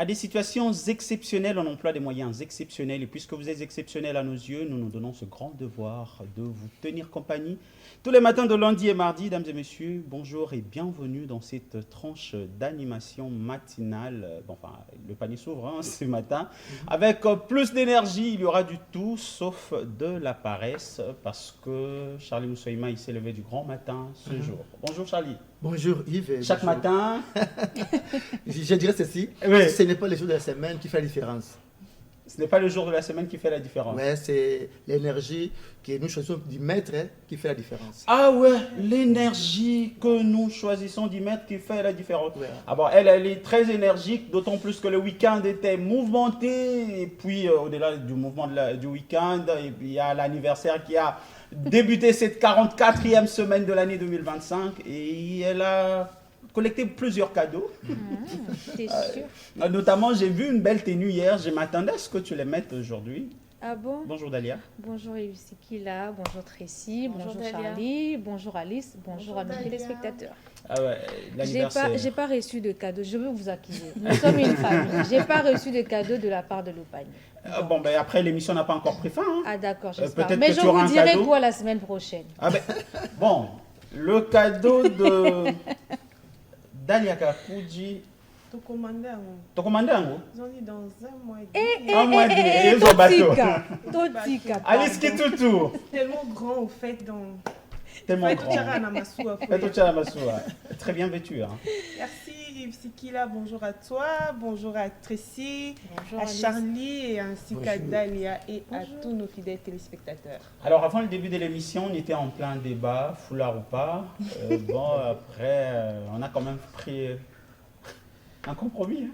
À des situations exceptionnelles, on emploie des moyens exceptionnels. Et puisque vous êtes exceptionnels à nos yeux, nous nous donnons ce grand devoir de vous tenir compagnie tous les matins de lundi et mardi. Mesdames et messieurs, bonjour et bienvenue dans cette tranche d'animation matinale. Bon, enfin, le panier s'ouvre ce matin. Avec plus d'énergie, il y aura du tout sauf de la paresse. Parce que Charlie Moussoïma, il s'est levé du grand matin ce jour. Bonjour Charlie. Bonjour Yves. Et Chaque bonjour. matin. Je dirais ceci, Oui. ce n'est pas le jour de la semaine qui fait la différence. Ce n'est pas le jour de la semaine qui fait la différence. Mais c'est l'énergie que nous choisissons d'y mettre qui fait la différence. Ah ouais, l'énergie que nous choisissons d'y mettre qui fait la différence. Ouais. Ah bon, elle est très énergique, d'autant plus que le week-end était mouvementé. Et puis, au-delà du mouvement du week-end, il y a l'anniversaire qui a débuté cette 44e semaine de l'année 2025. Et elle a collecté plusieurs cadeaux. T'es sûr? Notamment, j'ai vu une belle tenue hier. Je m'attendais à ce que tu les mettes aujourd'hui. Ah bon? Bonjour Dalia. Bonjour Yusikila, bonjour Tracy, Bonjour bonjour Dalia. Charlie, bonjour Alice, bonjour à mes Dalia. téléspectateurs. Ah ouais, J'ai l'anniversaire. pas reçu de cadeau, je veux vous accuser. Nous sommes une famille. J'ai pas reçu de cadeau de la part de l'Opagne. Bon, ben après, l'émission n'a pas encore pris fin. Ah d'accord, j'espère. peut-être Mais que je tu auras vous un dirai cadeau. quoi la semaine prochaine. Ah ben, bon, le cadeau de Dalia Kakuji. Tu commandais un mot. Tu commandé un mot? Ils ont dit dans un mois et demi. Un mois et demi. Et ils ont bateau. Totika, Alice pardon. Kitutu. Tellement grand au fait dans. Tellement Fai grand. Tuchara Namasu, à Fais tout Fouet. ça à Massoua. Très bien vêtu. Hein. Merci Yves Sikila, bonjour à toi, bonjour à Tracy, Bonjour à Alice. Charlie et ainsi qu'à Bonjour. Dalia et à Bonjour. tous nos fidèles téléspectateurs. Alors, avant le début de l'émission, on était en plein débat, foulard ou pas. Bon, après, on a quand même pris un compromis.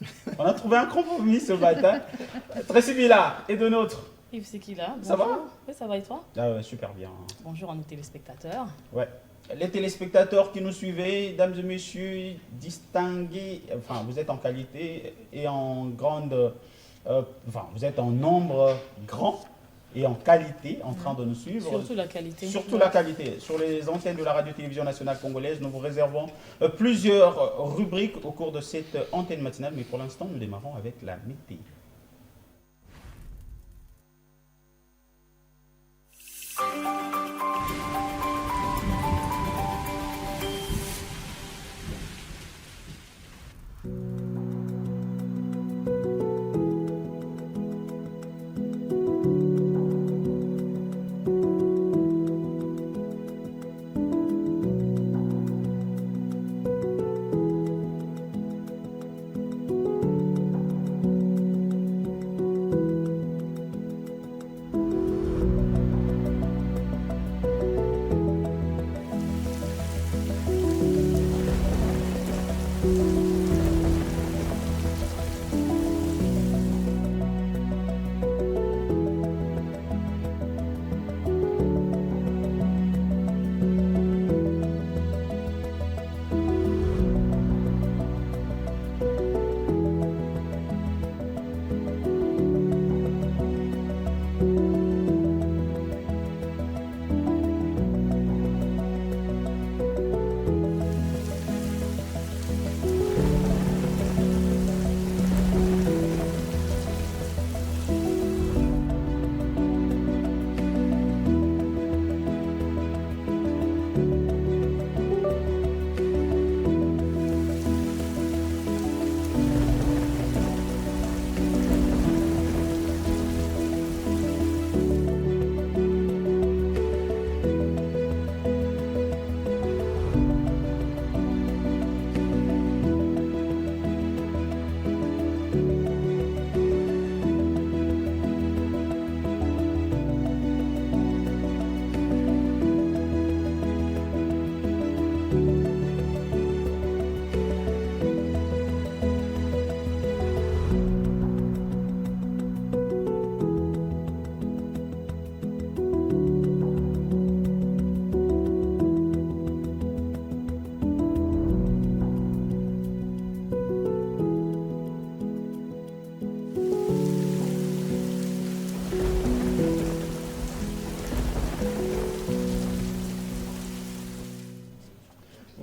Hein. On a trouvé un compromis ce matin. Tracy Villa et de nôtre. Yves Sekila, Ça va? Oui, ça va et toi? Ah ouais, super bien. Bonjour à nos téléspectateurs. Ouais. Les téléspectateurs qui nous suivez, mesdames et messieurs, distingués, enfin, vous êtes en qualité et en grande, enfin, vous êtes en nombre grand et en qualité en train de nous suivre. Surtout la qualité. Surtout la qualité. Sur les antennes de la radio-télévision nationale congolaise, nous vous réservons plusieurs rubriques au cours de cette antenne matinale, mais pour l'instant, nous démarrons avec la météo.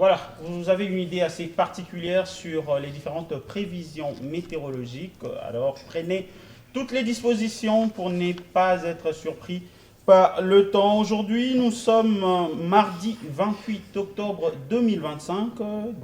voilà, vous avez une idée assez particulière sur les différentes prévisions météorologiques. Alors, prenez toutes les dispositions pour ne pas être surpris par le temps. Aujourd'hui, nous sommes mardi 28 octobre 2025.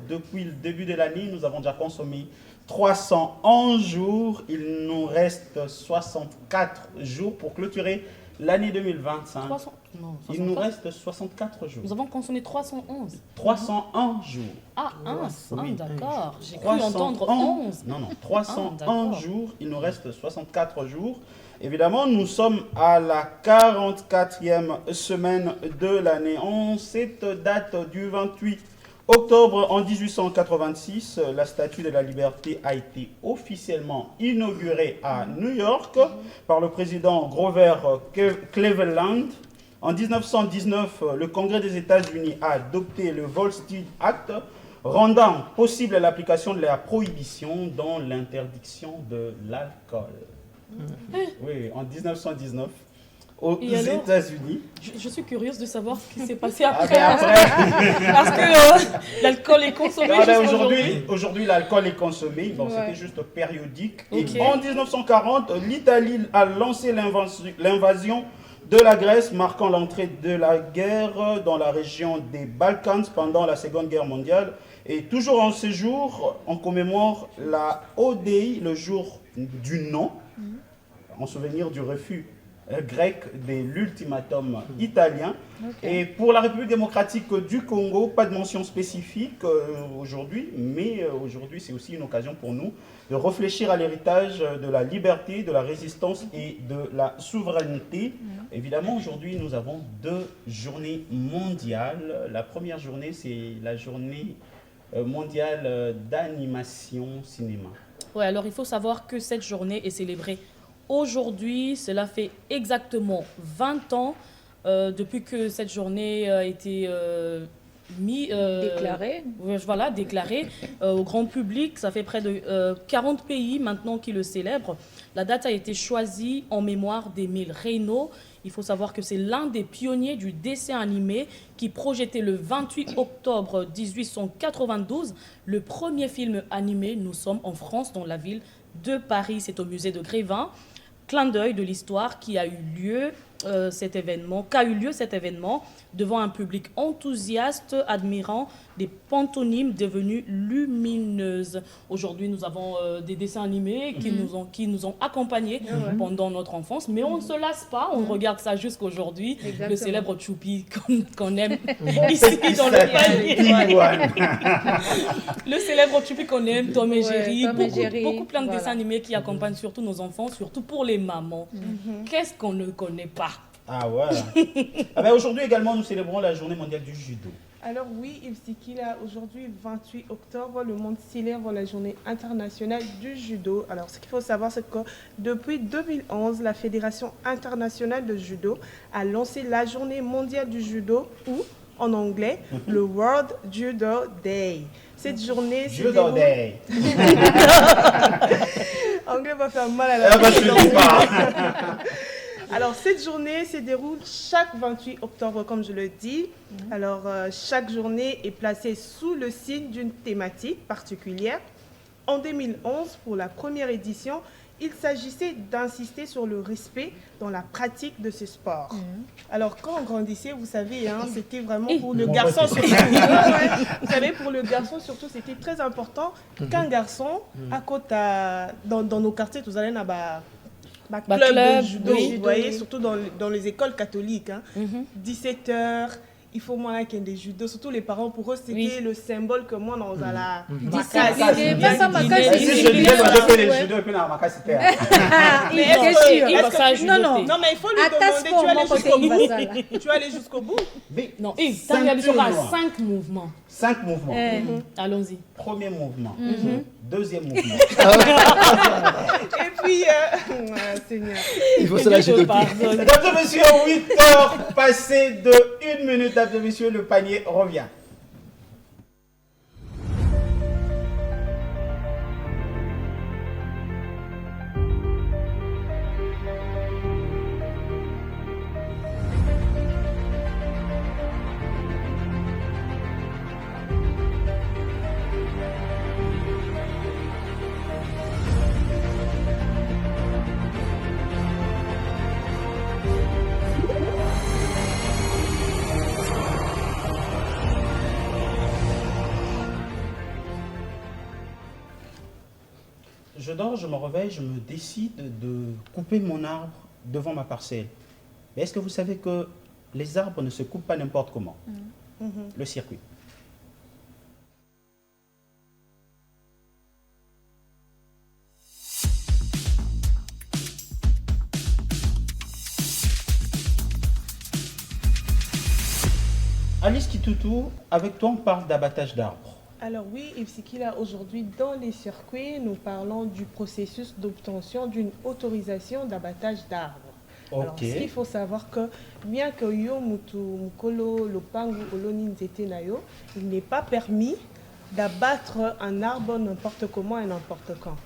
Depuis le début de l'année, nous avons déjà consommé 311 jours. Il nous reste 64 jours pour clôturer l'année 2025. 300... Non, Il nous 64. reste 64 jours. Nous avons consommé 311. 301 jours. Ah, 1. Oui. D'accord. J'ai cru 301 entendre 11. Non, non, 301 d'accord. jours. Il nous reste 64 jours. Évidemment, nous sommes à la 44e semaine de l'année. En cette date du 28 octobre en 1886, la Statue de la Liberté a été officiellement inaugurée à New York par le président Grover Cleveland. En 1919, le Congrès des États-Unis a adopté le Volstead Act, rendant possible l'application de la prohibition dans l'interdiction de l'alcool. Oui, en 1919, aux Et alors États-Unis. Je suis curieuse de savoir ce qui s'est passé Ah après. ben après, Parce que l'alcool est consommé ah ben jusqu'à aujourd'hui, l'alcool est consommé. Bon, Ouais. c'était juste périodique. Ok. Et en 1940, l'Italie a lancé l'invasion de la Grèce, marquant l'entrée de la guerre dans la région des Balkans pendant la Seconde Guerre mondiale. Et toujours en ce jour, on commémore la ODI, le jour du non, en souvenir du refus grec de l'ultimatum italien. Et pour la République démocratique du Congo, pas de mention spécifique aujourd'hui, mais aujourd'hui c'est aussi une occasion pour nous de réfléchir à l'héritage de la liberté, de la résistance et de la souveraineté. Évidemment, aujourd'hui nous avons 2 journées mondiales. La première journée, c'est la journée mondiale d'animation cinéma. Ouais, alors il faut savoir que cette journée est célébrée aujourd'hui. Cela fait exactement 20 ans depuis que cette journée a été Déclaré. Voilà, déclarée au grand public. Ça fait près de 40 pays maintenant qui le célèbrent. La date a été choisie en mémoire d'Émile Reynaud. Il faut savoir que c'est l'un des pionniers du dessin animé qui projetait le 28 octobre 1892 le premier film animé. Nous sommes en France, dans la ville de Paris. C'est au musée de Grévin. Clin d'œil de l'histoire qui a eu lieu cet événement, devant un public enthousiaste admirant des pantomimes devenues lumineuses. Aujourd'hui, nous avons des dessins animés qui nous ont accompagnés pendant notre enfance, mais on ne se lasse pas, on regarde ça jusqu'aujourd'hui. Exactement. Le célèbre Choupi qu'on aime ici dans le panier. Le célèbre Choupi qu'on aime, Tom et Ouais, Jerry, Tom et Jerry, beaucoup plein de voilà. dessins animés qui accompagnent surtout nos enfants, surtout pour les mamans. Qu'est-ce qu'on ne connaît pas? Ah voilà. Ah ben aujourd'hui également, nous célébrons la journée mondiale du judo. Alors oui, Yves Sikila, aujourd'hui 28 octobre, le monde célèbre la journée internationale du judo. Alors ce qu'il faut savoir, c'est que depuis 2011, la Fédération internationale de judo a lancé la journée mondiale du judo, ou en anglais, le World Judo Day. Cette journée se Judo déroule... Day. Anglais va faire mal à la Ah bah, je ne dis pas. Alors, cette journée se déroule chaque 28 octobre, comme je le dis. Alors, chaque journée est placée sous le signe d'une thématique particulière. En 2011, pour la première édition, il s'agissait d'insister sur le respect dans la pratique de ce sport. Alors, quand on grandissait, vous savez, hein, c'était vraiment pour le Bon, garçon bah, surtout. Ouais. Vous savez, pour le garçon surtout, c'était très important qu'un garçon, à côté, dans nos quartiers, vous allez là-bas. Club de judo, oui. vous voyez, surtout dans les écoles catholiques. Hein. Mhm. 17h, il faut moins qu'il y ait des judos. Surtout les parents, pour eux, c'était Oui. le symbole que moi, dans la... Discipliné, même pas ma Si casse, je disais que je fais les judo et puis dans ma case, c'était. Ah, il Mais est-ce est que- sûr. Il va ça Non, non. Non, mais il faut lui Attache demander, pour tu vas mon aller côté, jusqu'au il va bout. ça, là. Tu vas aller jusqu'au bout. Mais Non, Yves, t'as regardé sur Ceinture noire. 5 mouvements. 5 mouvements. Allons-y. Premier mouvement. Deuxième mouvement. Et puis, Seigneur. Il faut se lâcher de pied. Pardon. Mesdames et messieurs, 8 heures passées de 1 minute, mesdames et messieurs, le panier revient. je dors, je me réveille, je me décide de couper mon arbre devant ma parcelle. Mais est-ce que vous savez que les arbres ne se coupent pas n'importe comment? Le circuit. Alice Kitoutou, avec toi on parle d'abattage d'arbres. Alors oui, Ipsikila, aujourd'hui dans les circuits, nous parlons du processus d'obtention d'une autorisation d'abattage d'arbres. Alors, ce qu'il faut savoir que bien que yo mutu mukolo lopangu oloni nzete na yo, il n'est pas permis d'abattre un arbre n'importe comment et n'importe quand.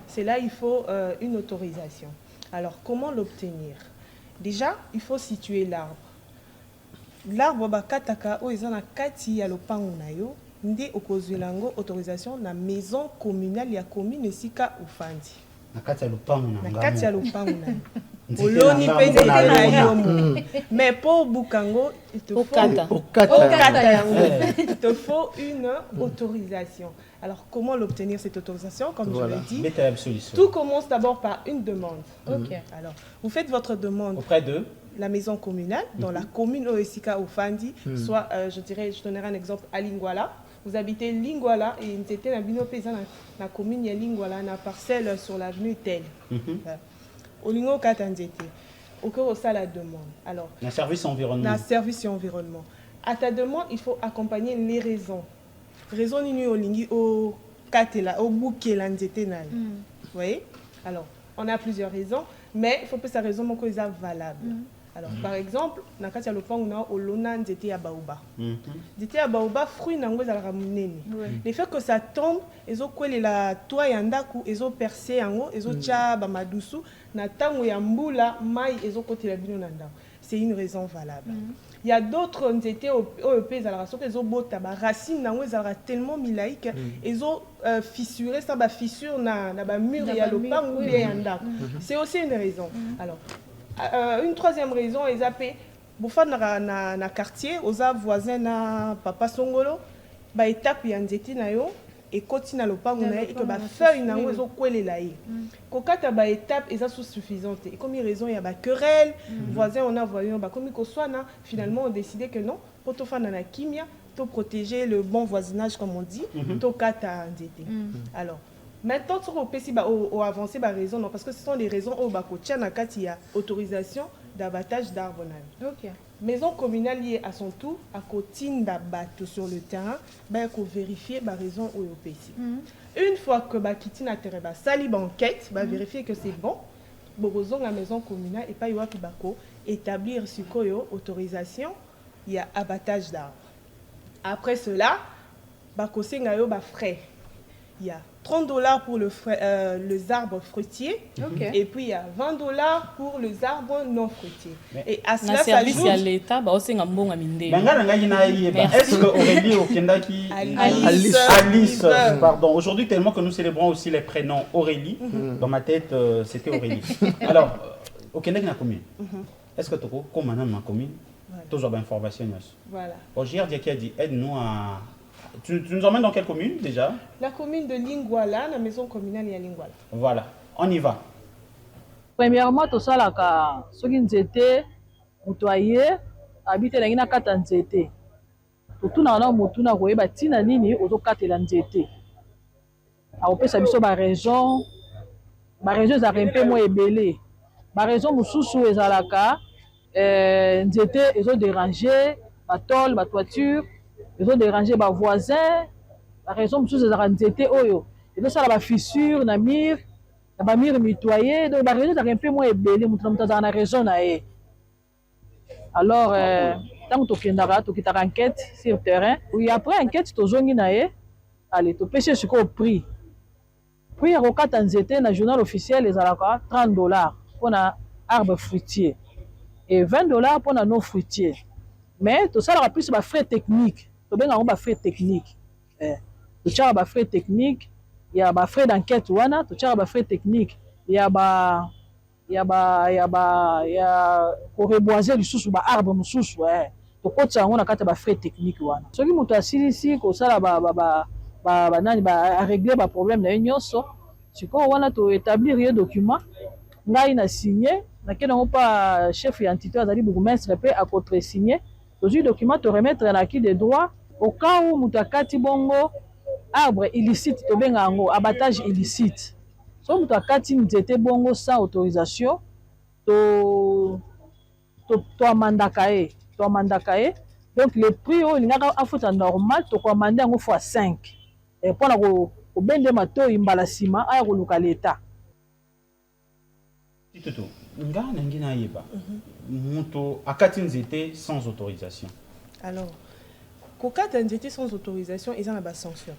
C'est là il faut une autorisation. Alors comment l'obtenir? Déjà, il faut situer l'arbre. L'arbre bakataka o eza na kati ya lopangu na yo nde okozwela ngo autorisation na maison communale ya commune esika ufandi. Na kati ya lopangu na na kati ya lopangu na yo. Oloni peze na yo mo. Mais pour bukango, il te faut il te faut une autorisation. Alors comment l'obtenir cette autorisation? Comme je l'ai dit, tout commence d'abord par une demande. Alors vous faites votre demande auprès de la maison communale, dans la commune Oesika Ofandi, soit, je donnerai un exemple à Lingwala. Vous habitez Lingwala et vous êtes dans la commune de Lingwala, dans la parcelle sur l'avenue Tel. Au Lingo Katanzete, au cœur de la demande. Alors, le service environnement. À ta demande, il faut accompagner les raisons. Raison ni au Lingi, au Katela, au Bouké, l'Anzete. Vous voyez? Alors, on a plusieurs raisons, mais il faut que sa raison soit valable. Alors, par exemple, dans le cas de l'Olona, c'était à Baoba. C'était à Baoba, fruit n'a pas le fait que ça tombe, ils ont collé la toile et ils ont percé en haut, ils ont tcha bamadusu, na tango ya mbula mai, ils ont côté la bino nanda. C'est une raison valable. Il y a d'autres étaient au pays à la race, ils ont bota, racine n'a pas tellement milaïque, ils ont fissuré ça, fissure na mur et à l'opang ou bien yanda. C'est aussi une raison. Alors. Une troisième raison, ils appellent dans le quartier, aux voisins na Papa Songolo, ba étape yanzeti na yo et continue à l'opang na et que ba feuille na yo zo kwele la yi. Kokata ba étape eza suffisante. Et comme une raison il y a ba querelle, voisins on a voyant ba comme ko swana, finalement on décidé que non, pour to fa na kimia, pour protéger le bon voisinage comme on dit, to kata nzeti. Alors maintenant, tu peux avancer par raison, non, parce que ce sont les raisons où il y a autorisation d'abattage d'arbres. Maison communale liée à son tour, à côté d'abattre sur le terrain, il faut vérifier la raison où il y a. Une fois que Kitine a terre, sali enquête, vérifier que c'est bon, la maison communale et pas établir sur autorisation, il y a abattage d'arbres. Après cela, il y a frais. Il y a $30 pour les arbres fruitiers et puis il y a $20 pour les arbres non fruitiers. Et à cela s'ajoute l'État, est-ce que Aurélie Okendaki Alice, pardon. Aujourd'hui, tellement que nous célébrons aussi les prénoms Aurélie, dans ma tête, c'était Aurélie. Alors, Okendaki na commune. Est-ce que tu as comme ma commune? Toujours d'informations. Voilà. Aujourd'hui, qui a dit aide-nous à. Tu nous emmènes dans quelle commune déjà? La commune de Lingwala, la maison communale à Lingwala. Voilà, on y va. Premièrement, tout ça, ce qui nous était, mutuaye, habiter dans une carte nzete. Tout na na mutu na koye ba tina nini ozo katela nzete. A opesa biso ba raison za rempe mo ebele. Ba raison mususu ezalaka nzete ezo déranger ba tol, ba toiture. Ils ont dérangé les voisins, la raison pour ça c'est oyo. Et donc ça la fissure na mur, na mur mitoyé, donc la raison c'est un peu moins belé, mutu dans la raison na e. Alors tant que tu kitaka enquête sur terrain, oui après enquête to zongi na e, allez to pêcher sur au prix. Prix ya kokata nzete na journal officiel les alaka $30 pour un arbre fruitier et $20 pour un non fruitier. Mais tout ça la plus ba frais techniques. Tu as des frais techniques. Tu as des frais techniques, il y a des frais d'enquête, tu as des frais techniques, il y a pour reboiser les sous arbres sous tu peux des frais techniques. Ce qui est ici, c'est régler les problèmes de l'union. sikoyo wana toétablir ye document ngai na signé nakende yango mpa chef ya entité azali bourgmestre mpe akotre-signé tozwi document toremettre na acquis de droit au cas où moto akati bongo arbre illicite tobenga yango abattage illicite so moto akati nzete bongo sans autorisation toamandaka ye donc le prix oyo olingaka afuta normal tokoamande yango fois 5 mpona kobende matoi mbala nsima aya koluka leta Tito, nga nangi na yeba. Moto akati nzete sans autorisation. Alors, kokata nzete sans autorisation, ils ont une sanction.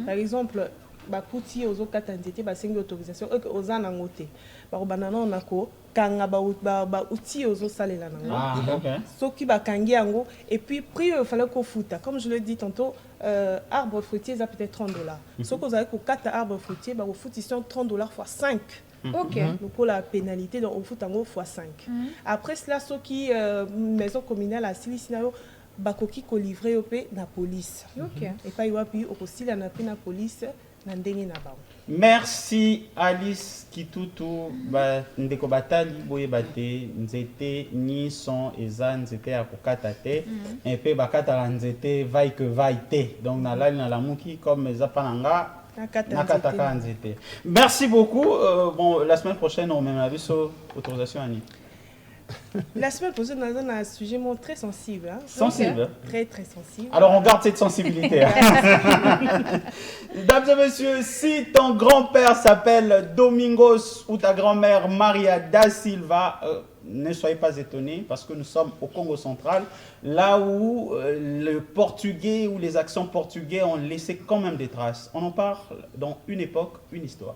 Par exemple, bakuti ozo kata nzete basengi autorisation oza nango te. Ba banana onako kanga ba uti ozo salela nango. Ah, OK. Soki bakangi yango et puis prix il fallait qu'on foute. Comme je le dis tantôt, arbre fruitier ça peut-être $30. Soki oza ko kata arbre fruitier ba fout ici $30 fois 5. Ok. Donc pour la pénalité donc on fout en gros fois 5. Après cela ceux qui maison communale à Silicinario bakoki ko livrer au na police. Ok. Et pas yoapi au aussi la na police na ndenge na ba. Merci Alice Kitutu ba ndeko batali boye bate nzete ni son eza nzete ya kokata te et pe bakata la nzete vai que vai te donc na la muki comme eza pananga nakata nzete. Merci beaucoup. Bon, la semaine prochaine on m'a vu sur autorisation Annie. La semaine prochaine, nous avons un sujet très sensible. Hein? Sensible. Très, très sensible. Alors, on garde cette sensibilité. Mesdames et messieurs, si ton grand-père s'appelle Domingos ou ta grand-mère Maria da Silva, ne soyez pas étonnés parce que nous sommes au Congo central, là où le portugais ou les accents portugais ont laissé quand même des traces. On en parle dans Une époque, une histoire.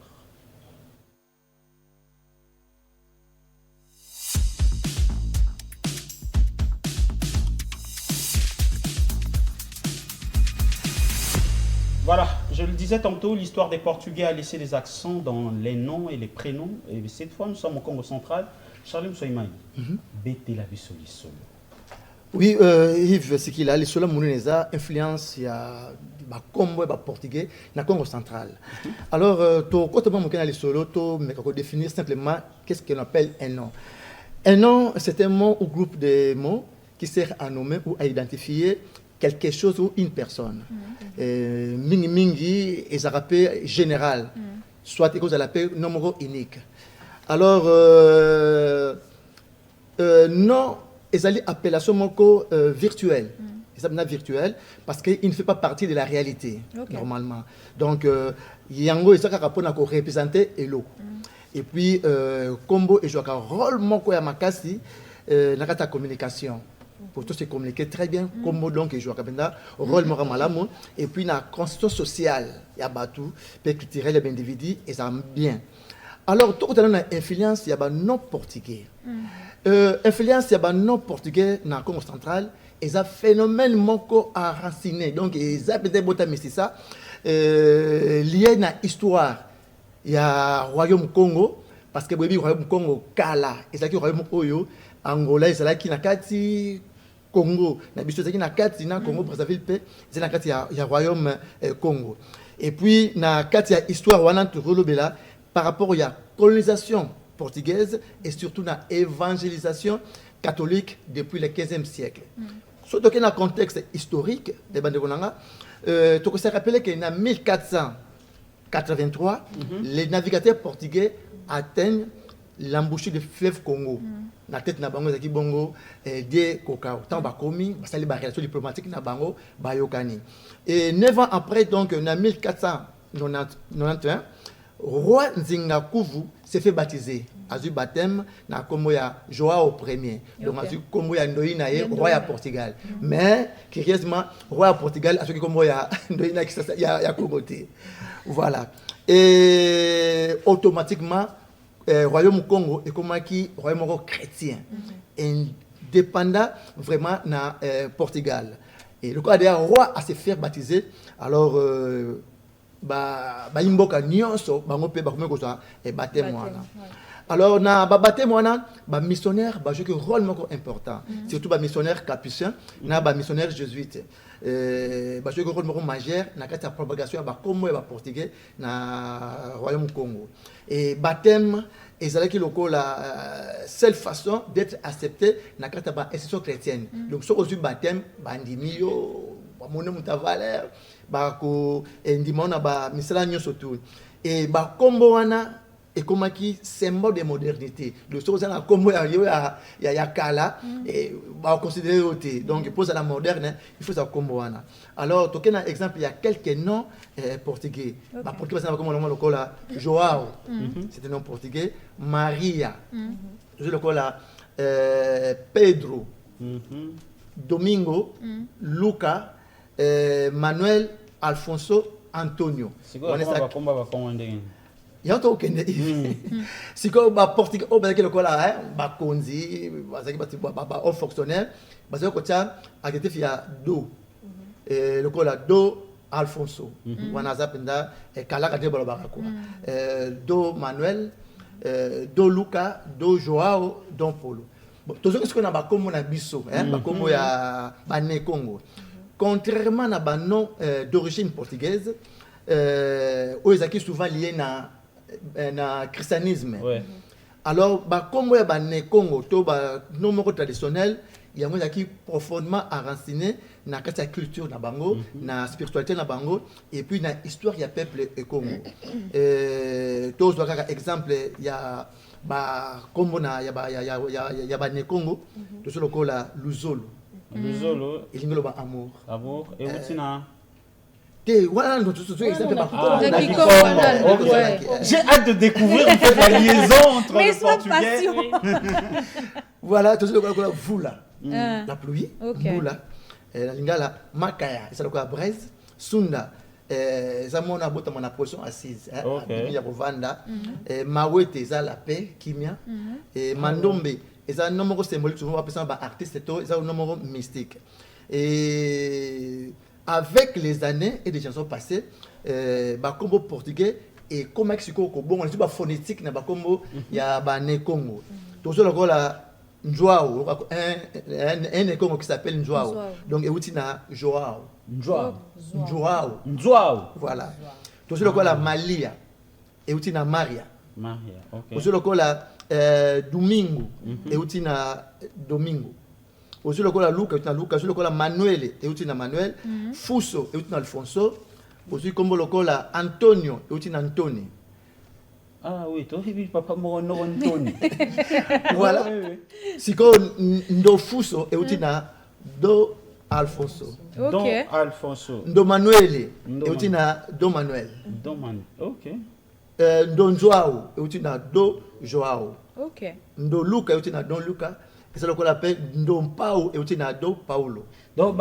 Voilà, je le disais tantôt, l'histoire des Portugais a laissé des accents dans les noms et les prénoms. Et cette fois, nous sommes au Congo central. Charlie Moussouimaï, Bété la Bissoli. Oui, Yves, ce qu'il a, les sols mouneneza influence il y a Combo et portugais dans le Congo central. Alors, quand on a les solos, on peut définir simplement qu'est-ce qu'on appelle un nom. Un nom, c'est un mot ou groupe de mots qui sert à nommer ou à identifier quelque chose ou une personne. Mingi mingi, et ça rappelle général, soit que vous appelez numéro unique. Alors, non, ils allaient appellation moko virtuelle. Ils s'appellent virtuel parce qu'il ne fait pas partie de la réalité normalement. Donc, yango ils ont rapport à représenter elo. Et puis, combo et joue un rôle moko ya makasi dans la communication. Pour tous se communiquer très bien, comme donc et jouer un rôle moral et puis la construction sociale, il y a batou, peut tirer les individus et ça bien. Alors tout le monde a influence, il y a non portugais. Influence, il y a non portugais dans le Congo central et ça phénomène moko enraciné. Donc ils a peut-être botam ici ça lié à histoire. Il y a royaume Congo parce que le royaume Congo kala et ça qui royaume Oyo Angola et ça qui na kati Congo, na biso na kati na Congo Brazzaville pe, c'est na kati ya royaume Congo. Et puis na kati ya histoire wana tulobela par rapport à colonisation portugaise et surtout na évangélisation catholique depuis le 15e siècle. Surtout dans le contexte historique de Bandegonanga, tu peux se rappeler qu'en 1483, les navigateurs portugais atteignent l'embouchure du fleuve Congo. La tête na bango zaki bongo de coca tant ba komi ba sali ba relation diplomatique na bango ba yokani. Et 9 ans après donc en 1491 roi Nzinga Kuvu s'est fait baptiser azu baptême na kombo ya Joao Ier. Donc azu kombo ya Ndoina ye roi ya Portugal. Mais curieusement roi ya Portugal azu kombo ya Ndoina qui ya Congoté. Voilà. Et automatiquement royaume Congo est comme qui royaume chrétien indépendant vraiment na Portugal et le cas des rois à se faire baptiser alors ba imboka nyonso bango pe ba komeko za baptême wana Alors, na babate moana, ba missionnaire, ba jouer un rôle moko important. Surtout ba missionnaire capucin, na ba missionnaire jésuite. Ba jouer un rôle moko majeur na kati ya propagation ba Congo et ba portugais na royaume Congo. Et baptême ezalaki lokola seule façon d'être accepté na kati ya ba institution chrétienne. Donc, so ozui baptême bandimi yo, ba mona muta valeur, ba ko ndimona ba misala nyoso tout. Et ba kombo wana et comme qui symbole de modernité. Le chose à la combo ya kala et va considérer auté. Donc pour la moderne, il faut ça combo wana. Alors tu as un exemple, il y a quelques noms portugais. Bah portugais ça comme le col là Joao. C'est un nom portugais. Maria. Je le col là Pedro. Domingo, Luca, Manuel, Alfonso, Antonio. C'est quoi va commander? Yanto okende siko ba portugais o bazaki lokola ba konzi bazaki ba all fonctionnaire bazaki kotia akete fia do lokola do Alfonso wana zapenda kala de balo bakako do Manuel do Luca do Joao don Paulo tozo ce qu'on a ba komo na biso ba komo ya ba ne Congo contrairement na ba nom d'origine portugaise ezaki souvent lié na christianisme. Ouais. Alors, comme il y a Congo, nos traditionnels, il y a qui profondément enraciné dans la culture na bango, na la spiritualité na bango, et puis dans l'histoire du peuple et Congo. Tous les exemple, il y a Congo na il y a Congo, tout ce que la Luzolo. Luzolo. Il y a amour. Amour et Outina. J'ai hâte de découvrir la liaison entre mais le portugais. Voilà, tout ce que vous là, la pluie, Okay. vous là, la lingala, makaya, c'est quoi braise, sunda, ça mon abota mon position assise, il y a Vanda, mawete, ça la paix, kimia, et mandombe, et ça un numéro symbolique, souvent on appelle ça artiste, et ça un numéro mystique. Et avec les années et les chansons passées, Combo portugais et comme Mexico, bon, on est pas phonétique, na Combo, il y a Bané Congo. Tout ça, là, Njoao, un Congo qui s'appelle Njoao. Donc, et na Joao. Njoao. Voilà. Tout ça, là, Malia. Et na Maria. Maria, ok. Tout ça, là, Domingo. Et na Domingo. Aussi le cola Luca, aussi le cola Manuel, et aussi na Manuel, Fuso, et aussi na Alfonso, aussi comme le cola Antonio, et aussi na Antoni. Ah oui, toi, papa Morono Antoni. Voilà. Si comme Ndo Fuso, et aussi na Do Alfonso. Don Alfonso. Ndo Manuel, et aussi na Do Manuel. Don Manuel, ok. Ndo Joao, et aussi na Do Joao. Ok. Ndo Luca, et aussi na Don Luca. C'est ce qu'on appelle Ndompao et aussi Nado Paulo. Donc,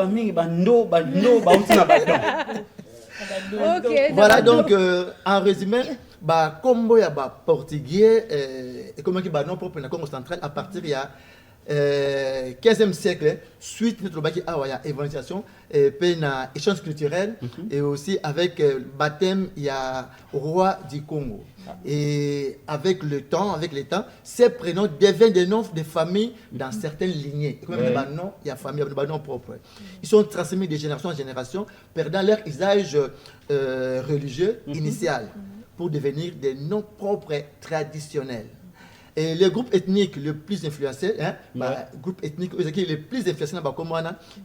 Voilà donc en résumé, Combo ya portugais et comment qui non propre na Congo central à partir il y a 15e siècle suite notre évangélisation et puis na échange culturel et aussi avec baptême il y a roi du Congo. Et avec le temps, ces prénoms deviennent des noms de famille dans certaines lignées. Et comme il y a il y a famille, il y a des noms propres. Ils sont transmis de génération en génération, perdant leur usage religieux initial pour devenir des noms propres traditionnels. Et les groupes ethniques les plus influencés, groupe ethnique les plus influencés dans Congo,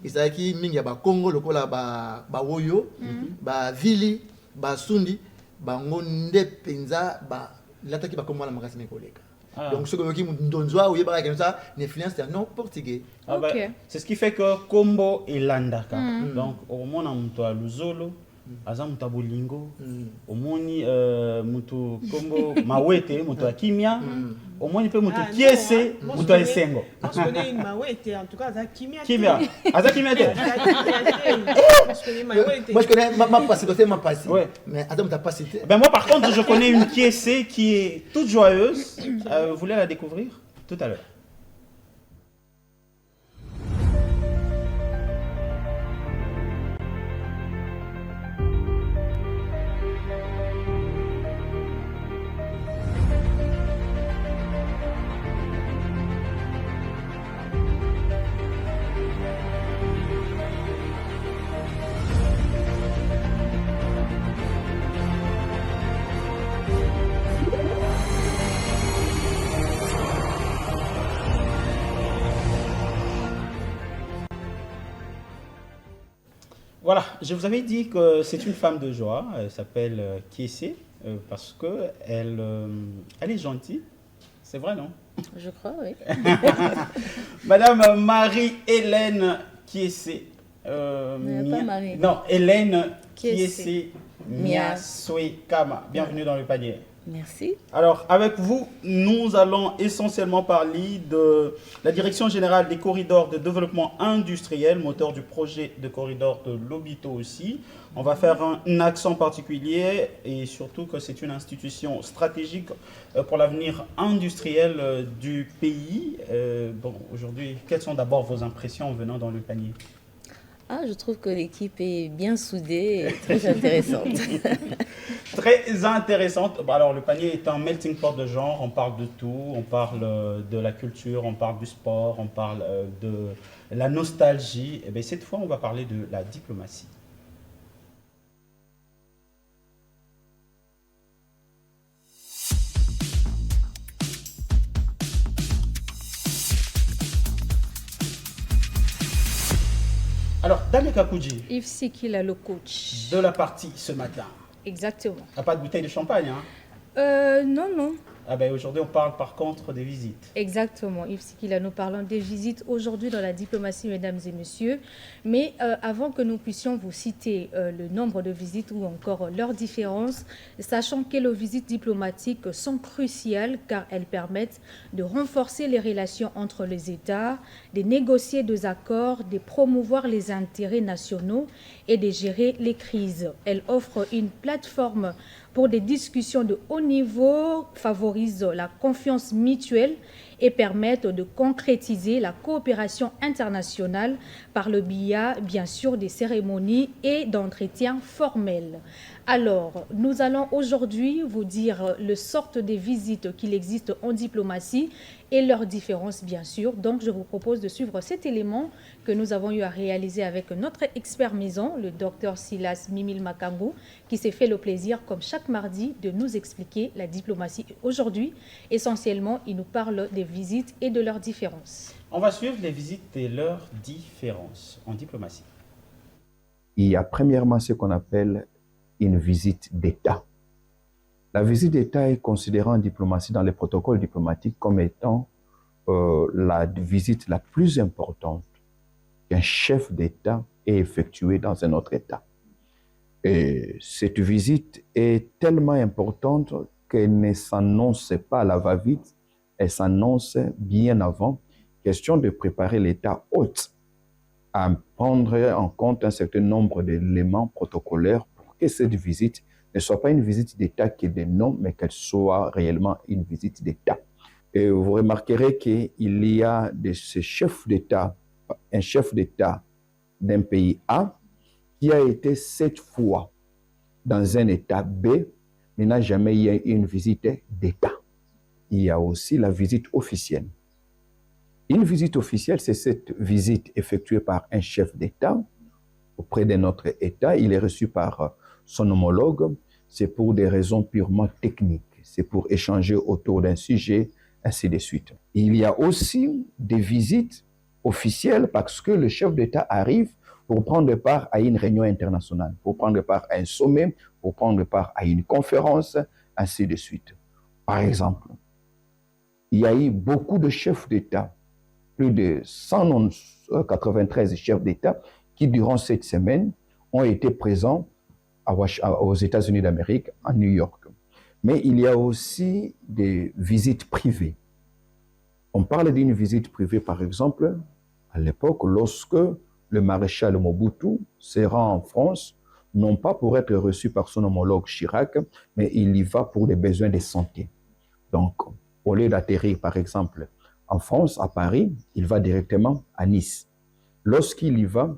ils sont qui Congo, le Kola, Woyo, Vili, Sundi. Bangonde penza l'attaque va comme la magazine collègue. Donc ce qui ndonzwa ou yeba comme ça l'influence c'est non portugais. C'est ce qui fait que Combo et Landaka. Donc au moins on a Luzolo, aza muta bolingo, au moins mutu Combo mawete, mutu kimia, au moins il peut mutu kiese, mutu esengo. Moi je connais une mawete en tout cas aza kimia. Kimia. Aza kimia te. Moi je connais ma passe, ma passe. Mais Adam t'a pas cité. Ben moi par contre je connais une kiese qui est toute joyeuse. Vous voulez la découvrir tout à l'heure. Voilà, je vous avais dit que c'est une femme de joie. Elle s'appelle Kiese parce elle est gentille. C'est vrai, non? Je crois, oui. Madame Marie-Hélène Kiese. Pas Marie. Non, Hélène Kiese. Kiese Miaswekama. Bienvenue dans le panier. Merci. Alors, avec vous, nous allons essentiellement parler de la Direction générale des corridors de développement industriel, moteur du projet de corridor de Lobito aussi. On va faire un accent particulier et surtout que c'est une institution stratégique pour l'avenir industriel du pays. Bon, aujourd'hui, quelles sont d'abord vos impressions en venant dans le panier? Ah, je trouve que l'équipe est bien soudée et très intéressante. Très intéressante. Alors, le panier est un melting pot de genre. On parle de tout. On parle de la culture, on parle du sport, on parle de la nostalgie. Et bien, cette fois, on va parler de la diplomatie. Alors, Damien Kakouji, Yves Sikila, le coach. de la partie ce matin. Exactement. Ah, pas de bouteille de champagne, hein? Non, non. Ah ben aujourd'hui, on parle par contre des visites. Exactement, Yves Sikila, nous parlons des visites aujourd'hui dans la diplomatie, mesdames et messieurs. Mais avant que nous puissions vous citer le nombre de visites ou encore leurs différences, sachant que les visites diplomatiques sont cruciales car elles permettent de renforcer les relations entre les États, de négocier des accords, de promouvoir les intérêts nationaux et de gérer les crises. Elles offrent une plateforme pour des discussions de haut niveau, favorisent la confiance mutuelle et permettent de concrétiser la coopération internationale par le biais, bien sûr, des cérémonies et d'entretiens formels. Alors, nous allons aujourd'hui vous dire le sorte de visites qu'il existe en diplomatie et leurs différences, bien sûr. Donc, je vous propose de suivre cet élément que nous avons eu à réaliser avec notre expert maison, le docteur Silas Mimil Makambu, qui s'est fait le plaisir, comme chaque mardi, de nous expliquer la diplomatie. Aujourd'hui, essentiellement, il nous parle des visites et de leurs différences. On va suivre les visites et leurs différences en diplomatie. Il y a premièrement ce qu'on appelle une visite d'État. La visite d'État est considérée en diplomatie, dans les protocoles diplomatiques, comme étant la visite la plus importante qu'un chef d'État ait effectuée dans un autre État. Et cette visite est tellement importante qu'elle ne s'annonce pas à la va-vite, elle s'annonce bien avant, question de préparer l'État hôte à prendre en compte un certain nombre d'éléments protocolaires pour que cette visite ne soit pas une visite d'État qui est de nom, mais qu'elle soit réellement une visite d'État. Et vous remarquerez qu'il y a de ces chefs d'État, un chef d'État d'un pays A qui a été 7 fois dans un État B, mais n'a jamais eu une visite d'État. Il y a aussi la visite officielle. Une visite officielle, c'est cette visite effectuée par un chef d'État auprès de notre État. Il est reçu par son homologue. C'est pour des raisons purement techniques. C'est pour échanger autour d'un sujet, ainsi de suite. Il y a aussi des visites officielles parce que le chef d'État arrive pour prendre part à une réunion internationale, pour prendre part à un sommet, pour prendre part à une conférence, ainsi de suite. Par exemple, il y a eu beaucoup de chefs d'État, plus de 193 chefs d'État qui, durant cette semaine, ont été présents aux États-Unis d'Amérique, à New York. Mais il y a aussi des visites privées. On parle d'une visite privée, par exemple, à l'époque, lorsque le maréchal Mobutu se rend en France, non pas pour être reçu par son homologue Chirac, mais il y va pour des besoins de santé. Donc, au lieu d'atterrir, par exemple, en France, à Paris, il va directement à Nice. Lorsqu'il y va,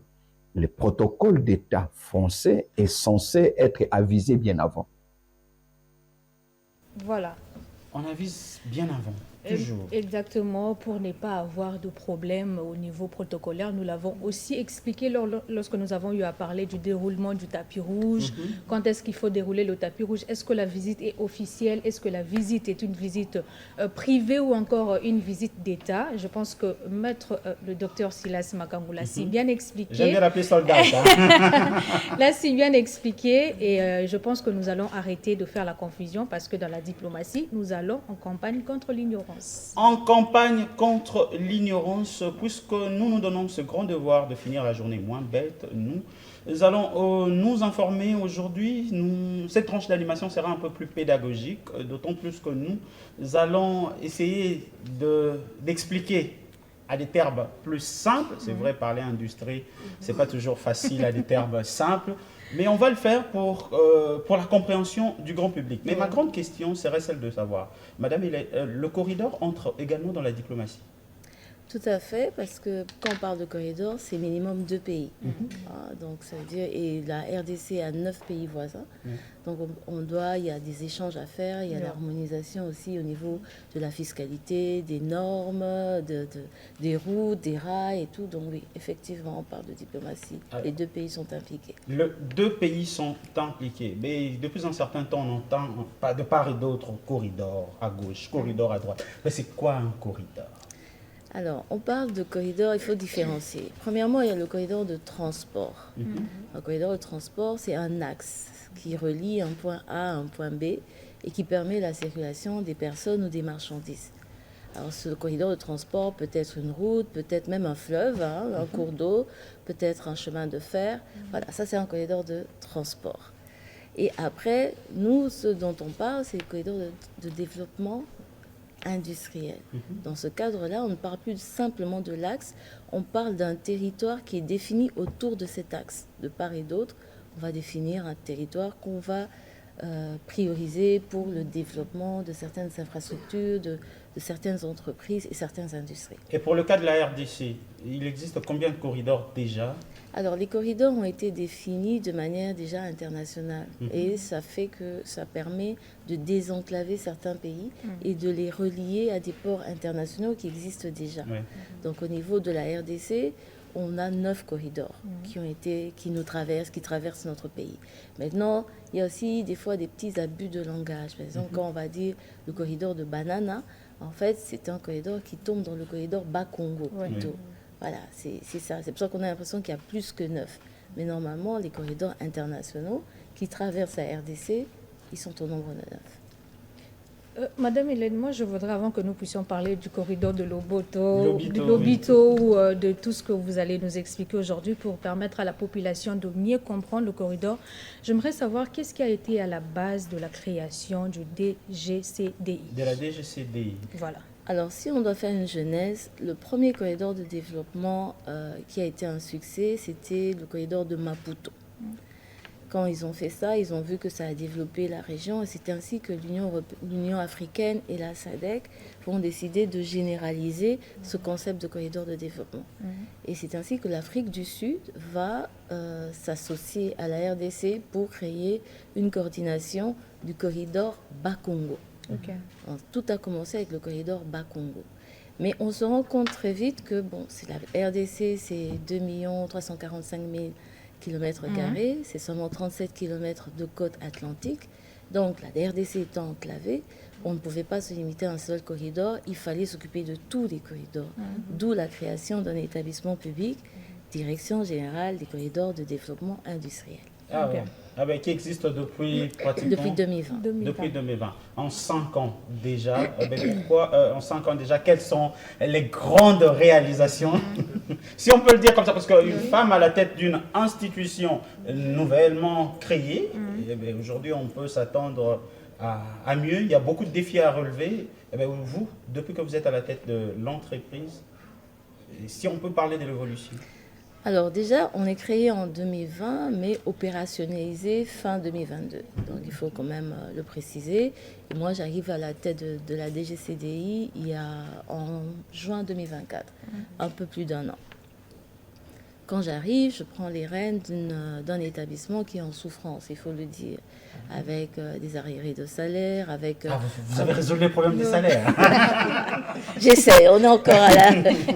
le protocole d'État français est censé être avisé bien avant. Voilà. On avise bien avant. Toujours. Exactement, pour ne pas avoir de problème au niveau protocolaire. Nous l'avons aussi expliqué lorsque nous avons eu à parler du déroulement du tapis rouge. Quand est-ce qu'il faut dérouler le tapis rouge? Est-ce que la visite est officielle? Est-ce que la visite est une visite privée ou encore une visite d'État? Je pense que maître le docteur Silas Makangula s'y bien expliqué. J'aime bien l'appeler soldat. Là, c'est bien expliqué et je pense que nous allons arrêter de faire la confusion parce que dans la diplomatie, nous allons en campagne contre l'ignorance. En campagne contre l'ignorance, puisque nous donnons ce grand devoir de finir la journée moins bête, nous allons nous informer aujourd'hui. Cette tranche d'animation sera un peu plus pédagogique, d'autant plus que nous allons essayer d'expliquer à des termes plus simples. C'est vrai, parler industrie, c'est pas toujours facile à des termes simples. Mais on va le faire pour la compréhension du grand public. Mais ma grande question serait celle de savoir, Madame, le corridor entre également dans la diplomatie? Tout à fait, parce que quand on parle de corridor, c'est minimum 2 pays. Donc ça veut dire, et la RDC a 9 pays voisins. Donc il y a des échanges à faire, il y a l'harmonisation aussi au niveau de la fiscalité, des normes, des routes, des rails et tout. Donc oui, effectivement, on parle de diplomatie. Les 2 pays sont impliqués. Les 2 pays sont impliqués. Mais depuis un certain temps, on entend de part et d'autre corridor à gauche, corridor à droite. Mais c'est quoi un corridor? Alors, on parle de corridor, il faut différencier. Premièrement, il y a le corridor de transport. Un corridor de transport, c'est un axe qui relie un point A à un point B et qui permet la circulation des personnes ou des marchandises. Alors, ce corridor de transport peut être une route, peut-être même un fleuve, un cours d'eau, peut-être un chemin de fer. Voilà, ça c'est un corridor de transport. Et après, nous, ce dont on parle, c'est le corridor de développement industriel. Dans ce cadre-là, on ne parle plus simplement de l'axe, on parle d'un territoire qui est défini autour de cet axe. De part et d'autre, on va définir un territoire qu'on va prioriser pour le développement de certaines infrastructures, de certaines entreprises et certaines industries. Et pour le cas de la RDC, il existe combien de corridors déjà? Alors, les corridors ont été définis de manière déjà internationale et ça fait que ça permet de désenclaver certains pays et de les relier à des ports internationaux qui existent déjà. Donc, au niveau de la RDC, on a 9 corridors qui traversent notre pays. Maintenant, il y a aussi des fois des petits abus de langage. Par exemple, quand on va dire le corridor de Banana, en fait, c'est un corridor qui tombe dans le corridor Bas-Congo plutôt. Voilà, c'est ça. C'est pour ça qu'on a l'impression qu'il y a plus que 9. Mais normalement, les corridors internationaux qui traversent la RDC, ils sont au nombre de 9. Madame Hélène, moi je voudrais, avant que nous puissions parler du corridor de Lobito, ou de tout ce que vous allez nous expliquer aujourd'hui pour permettre à la population de mieux comprendre le corridor, j'aimerais savoir qu'est-ce qui a été à la base de la création du DGCDI. De la DGCDI. Voilà. Alors, si on doit faire une genèse, le premier corridor de développement qui a été un succès, c'était le corridor de Maputo. Quand ils ont fait ça, ils ont vu que ça a développé la région et c'est ainsi que l'Union africaine et la SADC vont décider de généraliser ce concept de corridor de développement. Et c'est ainsi que l'Afrique du Sud va s'associer à la RDC pour créer une coordination du corridor Bas-Congo. Tout a commencé avec le corridor Bas-Congo. Mais on se rend compte très vite que c'est la RDC, c'est 2 345 000 km², c'est seulement 37 km de côte atlantique. Donc la RDC étant enclavée, on ne pouvait pas se limiter à un seul corridor, il fallait s'occuper de tous les corridors. D'où la création d'un établissement public, Direction générale des corridors de développement industriel. Qui existe depuis pratiquement... Depuis 2020. Depuis 2020. En 5 ans déjà. Pourquoi en 5 ans déjà, quelles sont les grandes réalisations si on peut le dire comme ça, parce qu'une femme à la tête d'une institution nouvellement créée, aujourd'hui on peut s'attendre à mieux. Il y a beaucoup de défis à relever. Vous, depuis que vous êtes à la tête de l'entreprise, si on peut parler de l'évolution. Alors déjà, on est créé en 2020, mais opérationnalisé fin 2022. Donc il faut quand même le préciser. Et moi, j'arrive à la tête de la DGCDI en juin 2024, un peu plus d'1 an. quand j'arrive, je prends les rênes d'un établissement qui est en souffrance, il faut le dire, avec des arriérés de salaire, avec... Vous avez résolu le problème du salaire. J'essaie, on est encore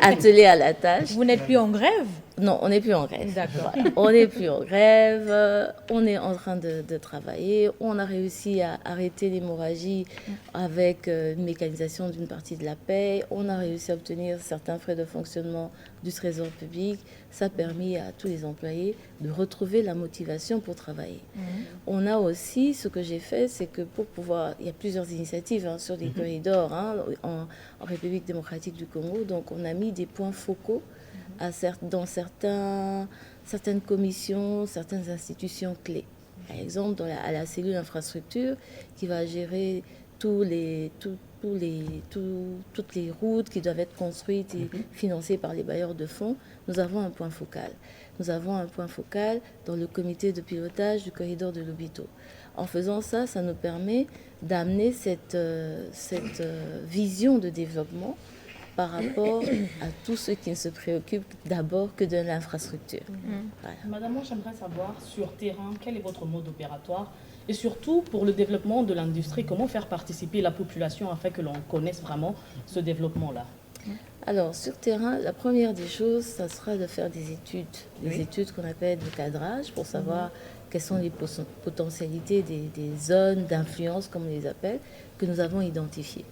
attelé à la tâche. Vous n'êtes plus en grève? Non, on n'est plus en grève. D'accord. Voilà. On n'est plus en grève, on est en train de travailler. On a réussi à arrêter l'hémorragie avec une mécanisation d'une partie de la paie. On a réussi à obtenir certains frais de fonctionnement du trésor public. Ça a permis à tous les employés de retrouver la motivation pour travailler. On a aussi, ce que j'ai fait, c'est que pour pouvoir... Il y a plusieurs initiatives sur les corridors en République démocratique du Congo. Donc, on a mis des points focaux dans certaines commissions, certaines institutions clés. Par exemple, à la cellule infrastructure qui va gérer toutes les routes qui doivent être construites et financées par les bailleurs de fonds, nous avons un point focal. Nous avons un point focal dans le comité de pilotage du corridor de Lobito. En faisant ça, ça nous permet d'amener cette vision de développement par rapport à tous ceux qui ne se préoccupent d'abord que de l'infrastructure. Voilà. Madame, moi j'aimerais savoir sur terrain, quel est votre mode opératoire et surtout pour le développement de l'industrie, comment faire participer la population afin que l'on connaisse vraiment ce développement-là? Alors, sur terrain, la première des choses, ça sera de faire des études qu'on appelle de cadrage pour savoir quelles sont les potentialités des zones d'influence, comme on les appelle, que nous avons identifiées.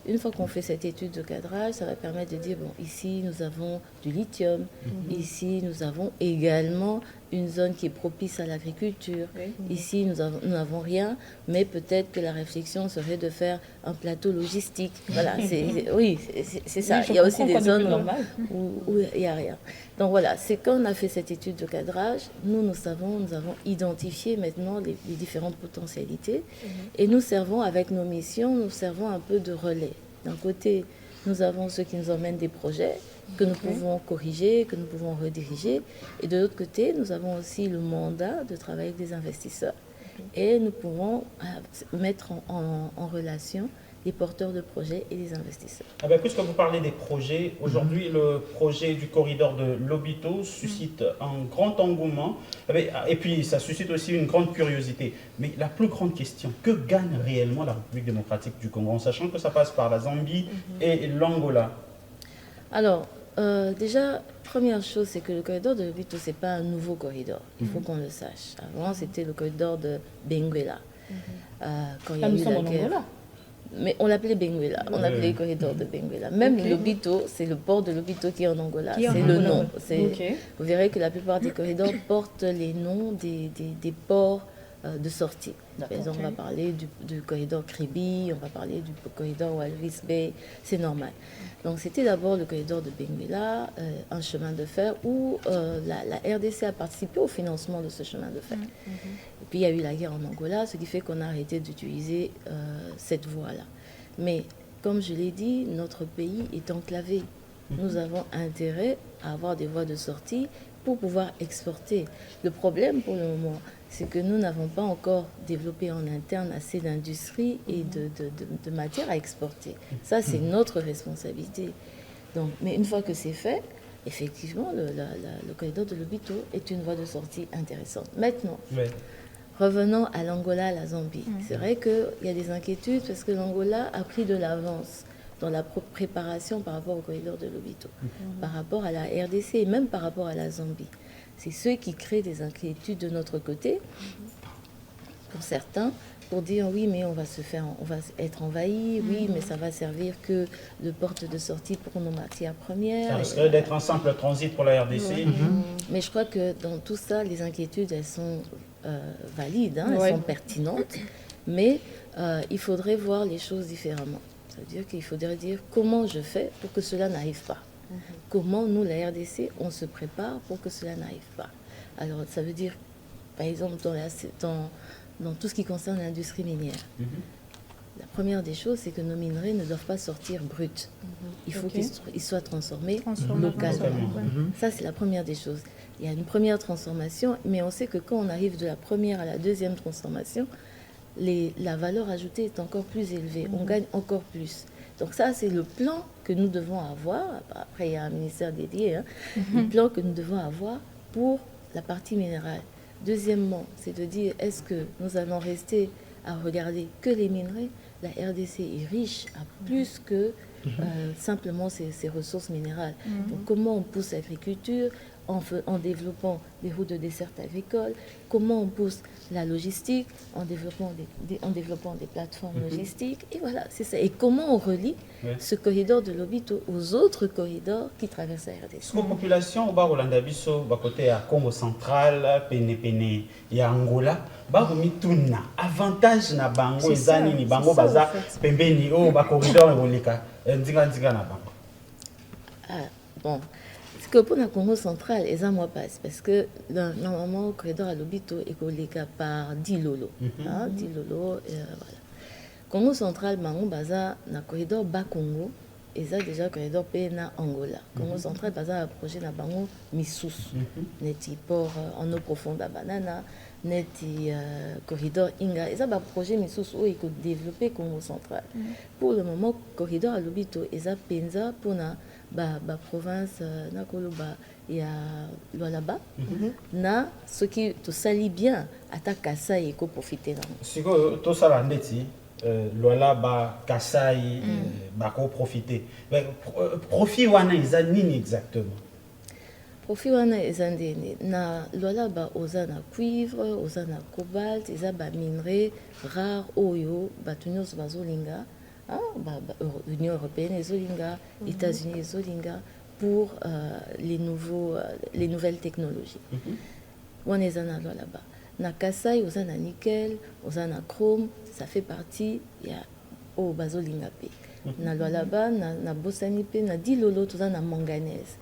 Une fois qu'on fait cette étude de cadrage, ça va permettre de dire, bon, ici nous avons du lithium, ici nous avons également une zone qui est propice à l'agriculture, ici nous n'avons rien, mais peut-être que la réflexion serait de faire un plateau logistique. Voilà, c'est ça. Il y a aussi des zones où il n'y a rien. Donc voilà, c'est quand on a fait cette étude de cadrage, nous avons identifié maintenant les différentes potentialités et nous servons avec nos missions, nous servons un peu de relais. D'un côté, nous avons ceux qui nous emmènent des projets que nous pouvons corriger, que nous pouvons rediriger. Et de l'autre côté, nous avons aussi le mandat de travailler avec des investisseurs. Et nous pouvons mettre en relation les porteurs de projets et les investisseurs. Ah ben, puisque vous parlez des projets, aujourd'hui le projet du corridor de Lobito suscite un grand engouement et puis ça suscite aussi une grande curiosité. Mais la plus grande question, que gagne réellement la République démocratique du Congo en sachant que ça passe par la Zambie et l'Angola? Alors, déjà, première chose, c'est que le corridor de Lobito, ce n'est pas un nouveau corridor. Il faut qu'on le sache. Avant, c'était le corridor de Benguela. Quand il y a eu la guerre. Mais on l'appelait Benguela, on appelait le corridor de Benguela. Même Lobito, c'est le port de Lobito qui est en Angola, c'est le nom. Vous verrez que la plupart des corridors portent les noms des ports de sortie. Par exemple, on va parler du corridor Kribi, on va parler du corridor Walvis Bay, c'est normal. Donc c'était d'abord le corridor de Benguela, un chemin de fer où la RDC a participé au financement de ce chemin de fer. Et puis il y a eu la guerre en Angola, ce qui fait qu'on a arrêté d'utiliser cette voie-là. Mais comme je l'ai dit, notre pays est enclavé. Nous avons intérêt à avoir des voies de sortie pour pouvoir exporter. Le problème pour le moment, c'est que nous n'avons pas encore développé en interne assez d'industrie et de matière à exporter. Ça, c'est notre responsabilité. Donc, mais une fois que c'est fait, effectivement, le corridor de Lobito est une voie de sortie intéressante. Maintenant, revenons à l'Angola, à la Zambie. C'est vrai qu'il y a des inquiétudes parce que l'Angola a pris de l'avance dans la préparation par rapport au corridor de Lobito, par rapport à la RDC et même par rapport à la Zambie. C'est ceux qui créent des inquiétudes de notre côté, pour certains, pour dire oui, mais on va être envahi, oui, mais ça va servir que de porte de sortie pour nos matières premières. Ça risquerait d'être un simple transit pour la RDC. Mais je crois que dans tout ça, les inquiétudes, elles sont valides, elles sont pertinentes, mais il faudrait voir les choses différemment. Ça veut dire qu'il faudrait dire comment je fais pour que cela n'arrive pas. Comment nous, la RDC, on se prépare pour que cela n'arrive pas. Alors, ça veut dire, par exemple, dans tout ce qui concerne l'industrie minière, la première des choses, c'est que nos minerais ne doivent pas sortir bruts. Il faut qu'ils soient transformés localement. Ça, c'est la première des choses. Il y a une première transformation, mais on sait que quand on arrive de la première à la deuxième transformation, la valeur ajoutée est encore plus élevée. On gagne encore plus. Donc ça, c'est le plan que nous devons avoir. Après, il y a un ministère dédié, le plan que nous devons avoir pour la partie minérale. Deuxièmement, c'est de dire, est-ce que nous allons rester à regarder que les minerais? La RDC est riche à plus que simplement ses ressources minérales. Donc comment on pousse l'agriculture en développant des routes de dessert agricoles, comment on pousse la logistique en développant des plateformes logistiques, et voilà, c'est ça. Et comment on relie ce corridor de Lobito aux autres corridors qui traversent la RDC. La population au Rolanda Bisso, côté à Congo central, Pene et Angola, baromituna avantage na bango ezani ni bango baza pembeni o ba corridor ebolika ndinga na bango. Bon. Que pour le Congo central, ils ont moins passe parce que normalement le corridor à Lobito est collé par 10 lolo. 10 lolo, voilà. Congo central, Mango Baza, na corridor bas Congo, ils ont déjà corridor PNA Angola. Congo central, Baza a projet na Bango Missous, neti port en eau profonde à Banana, neti corridor Inga. Ils ont un projet Missous où ils ont développé Congo central. Pour le moment, corridor à Lobito, ils ont pensa pour na province na koloba ya là-bas na ce qui te salit bien attaque ça et ko profiter là siko to sala ndeti lola ba kasai ba ko profiter profit wana iza nini exactement? Profit wana ezandeni na lola ba ozana cuivre ozana cobalt eza ba minerais rares oyo batunyos bazolinga. L'Union européenne et Zolinga, États-Unis et Zolinga pour les nouvelles technologies. On est là-bas. Na Kasai, on a nickel, on a chrome, ça fait partie il y a au Bazolinga P. Na là-bas, na Bossani P, na Dilolo, on a manganèse.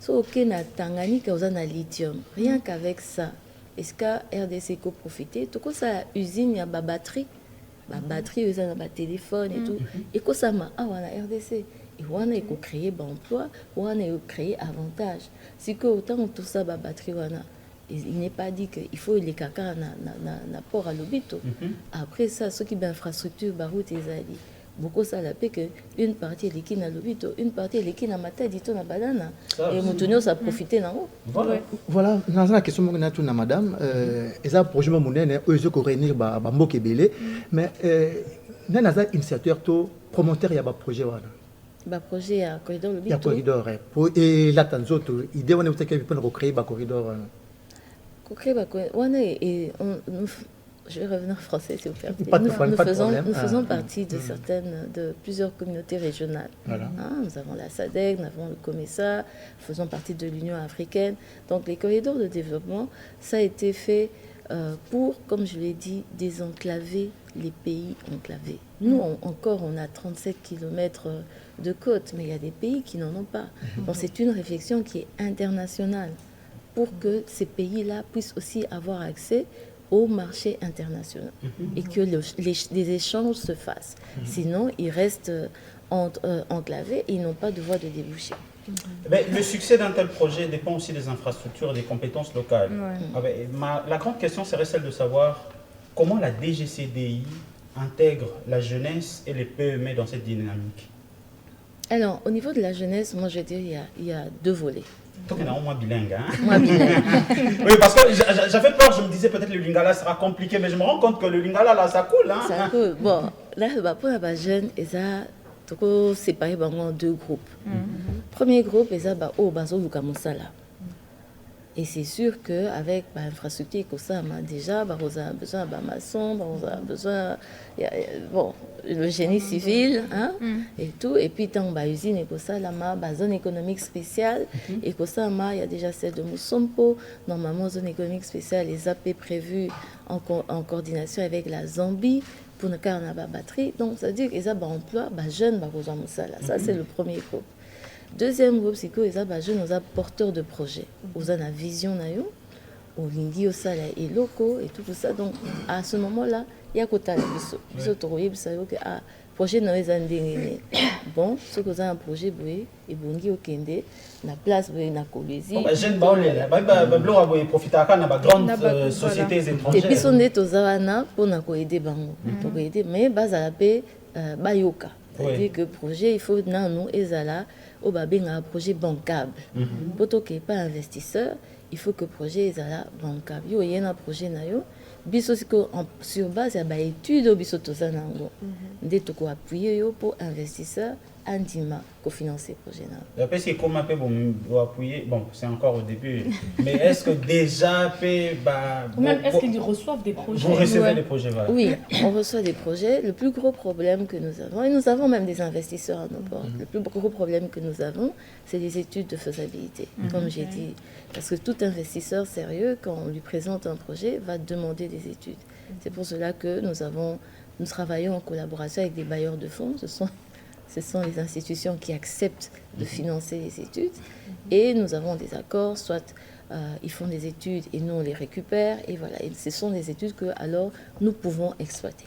So ok na Tanganyika, on a lithium. Rien qu'avec ça, est-ce que RDC peut profiter? Tout ça usine, il y a ba batterie. La batterie, ils ont un téléphone et tout. Et que ça m'a on a RDC. Et on a créé emploi, on a créé avantage. C'est que autant tout ça, la batterie, il n'est pas dit qu'il faut les caca na port à Lobito. Après ça, ceux qui ont infrastructure, route et zali. Beaucoup ça la paix que une partie est l'équipe à Lobito, une partie est l'équipe à Mata, dit on a banana. Et Moutonio, ça a profité dans haut. Voilà, dans la question que nous avons, madame, et un projet monnaie, eux, ils ont réuni Bambo Kébélé, mais nous avons un initiateur, promoteur, il y a un projet. Le projet à corridor Lobito. Il y a un corridor. Et là, dans d'autres, l'idée, on est qu'il faut recréer un corridor. Je vais revenir en français, s'il vous plaît. Nous faisons partie de plusieurs communautés régionales. Voilà. Nous avons la SADC, nous avons le COMESA, nous faisons partie de l'Union africaine. Donc les corridors de développement, ça a été fait pour, comme je l'ai dit, désenclaver les pays enclavés. Nous, on a 37 km de côte, mais il y a des pays qui n'en ont pas. Donc c'est une réflexion qui est internationale pour que ces pays-là puissent aussi avoir accès au marché international et que les échanges se fassent. Sinon, ils restent enclavés et ils n'ont pas de voie de débouché. Mais le succès d'un tel projet dépend aussi des infrastructures et des compétences locales. La grande question serait celle de savoir comment la DGCDI intègre la jeunesse et les PME dans cette dynamique. Alors, au niveau de la jeunesse, moi je vais dire il y a deux volets. Toi, tu es moins bilingue. Hein? Moi bilingue. Oui, parce que j'avais peur, je me disais peut-être que le lingala sera compliqué, mais je me rends compte que le lingala, là, ça coule. Hein? Ça coule. Bon, là, pour les jeunes, ils ont séparé en deux groupes. Premier groupe, ils ont bazo lukamosala. Et c'est sûr qu'avec l'infrastructure que ça a déjà, on a besoin de maçon, on a besoin le génie civil et tout. Et puis, tant que usine et que ça, la zone économique spéciale, et que ça, il y a déjà celle de Moussompo. Normalement, zone économique spéciale, les AP prévues en coordination avec la Zambie pour ne pas avoir batterie. Donc, ça veut dire qu'ils ont un emploi, jeunes, ça, c'est le premier groupe. Deuxième groupe, c'est que les jeunes sont porteurs de projets. Ils ont la vision, au lingui, au sala et locaux et tout ça. Donc, à ce moment-là, il y a côté de projet dans les années. Bon, ce que vous avez un projet, et bongi au Kende, la place, na Kolwezi. Jeune Baolé, ils profitent de grandes sociétés étrangères. Et puis, on est aux Awana pour aider Bango. Mais, à la paix, Bayoka. C'est-à-dire que projet, il faut nous ezala au un projet bancable. Plutôt qu'il n'y ait pas investisseur, il faut que le projet ezala bancable. Il y a un projet sur base de l'étude au biso tozanango. Dès qu'on appuie pour investisseurs Andima pour financer le projet. Après, c'est comment on appuyer. Bon, c'est encore au début. Mais est-ce que déjà, ou même est-ce qu'ils reçoivent des projets? Vous recevez des projets, voilà. Oui, on reçoit des projets. Le plus gros problème que nous avons, et nous avons même des investisseurs à nos portes, le plus gros problème que nous avons, c'est les études de faisabilité, comme j'ai dit. Parce que tout investisseur sérieux, quand on lui présente un projet, va demander des études. C'est pour cela que nous travaillons en collaboration avec des bailleurs de fonds. Ce sont les institutions qui acceptent de financer les études. Et nous avons des accords, soit ils font des études et nous on les récupère. Et voilà, et ce sont des études que alors nous pouvons exploiter.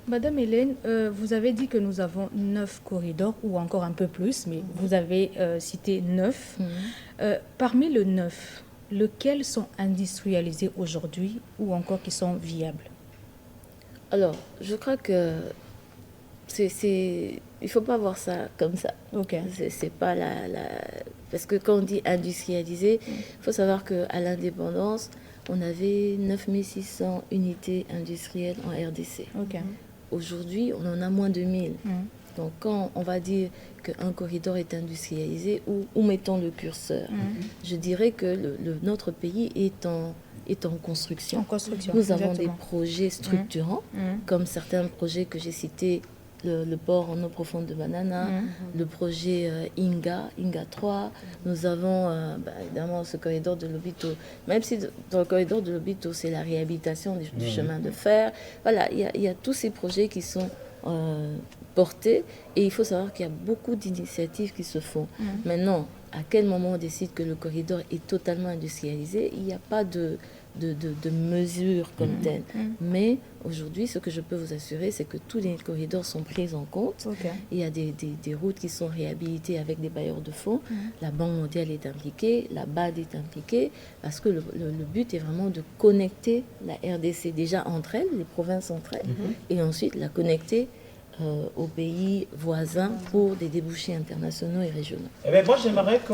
Madame Hélène, vous avez dit que nous avons 9 corridors, ou encore un peu plus, mais vous avez cité 9. Parmi les 9, lesquels sont industrialisés aujourd'hui ou encore qui sont viables? Alors, je crois que il ne faut pas voir ça comme ça. Okay. C'est pas parce que quand on dit industrialisé, il faut savoir qu'à l'indépendance, on avait 9600 unités industrielles en RDC. Okay. Aujourd'hui, on en a moins de 1000. Donc quand on va dire qu'un corridor est industrialisé, où mettons le curseur? Je dirais que notre pays est en construction. Nous avons des projets structurants, comme certains projets que j'ai cités, le port en eau profonde de Banana, le projet Inga 3. Nous avons évidemment ce corridor de Lobito. Même si dans le corridor de Lobito, c'est la réhabilitation du chemin de fer. Voilà, il y a tous ces projets qui sont portés. Et il faut savoir qu'il y a beaucoup d'initiatives qui se font. Maintenant, à quel moment on décide que le corridor est totalement industrialisé? Il n'y a pas de mesures comme telles. Mais aujourd'hui, ce que je peux vous assurer, c'est que tous les corridors sont pris en compte. Il y a des routes qui sont réhabilitées avec des bailleurs de fonds. La Banque mondiale est impliquée, la BAD est impliquée, parce que le but est vraiment de connecter la RDC déjà entre elles, les provinces entre elles, et ensuite la connecter aux pays voisins pour des débouchés internationaux et régionaux. Eh bien, moi, j'aimerais que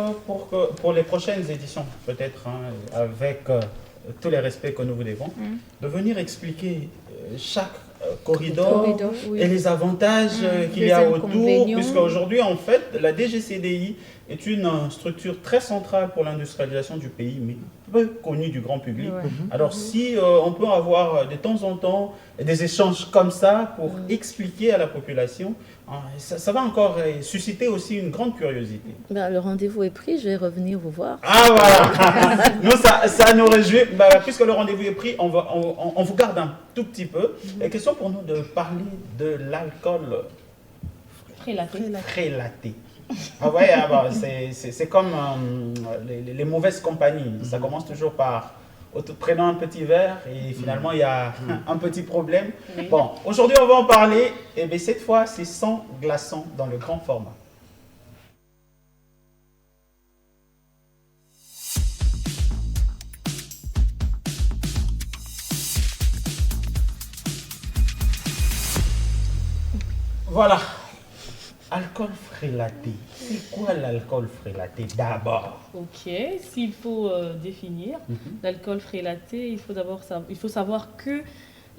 pour les prochaines éditions, peut-être, avec tous les respects que nous vous devons, de venir expliquer chaque corridor et les avantages qu'il y a autour, puisque aujourd'hui, en fait, la DGCDI est une structure très centrale pour l'industrialisation du pays, mais peu connue du grand public. Alors, si on peut avoir de temps en temps des échanges comme ça pour expliquer à la population, ça va encore susciter aussi une grande curiosité. Le rendez-vous est pris, je vais revenir vous voir. Ah voilà. Nous, ça nous réjouit. Puisque le rendez-vous est pris, on vous garde un tout petit peu. Et question pour nous de parler de l'alcool prélaté. Ah ouais, c'est comme les mauvaises compagnies. Ça commence toujours par prenant un petit verre et finalement il y a un petit problème. Bon, aujourd'hui on va en parler. Et bien cette fois c'est sans glaçons dans le grand format. Voilà. Alcool frélaté. C'est quoi l'alcool frélaté d'abord? Ok, s'il faut définir l'alcool frélaté, il faut savoir que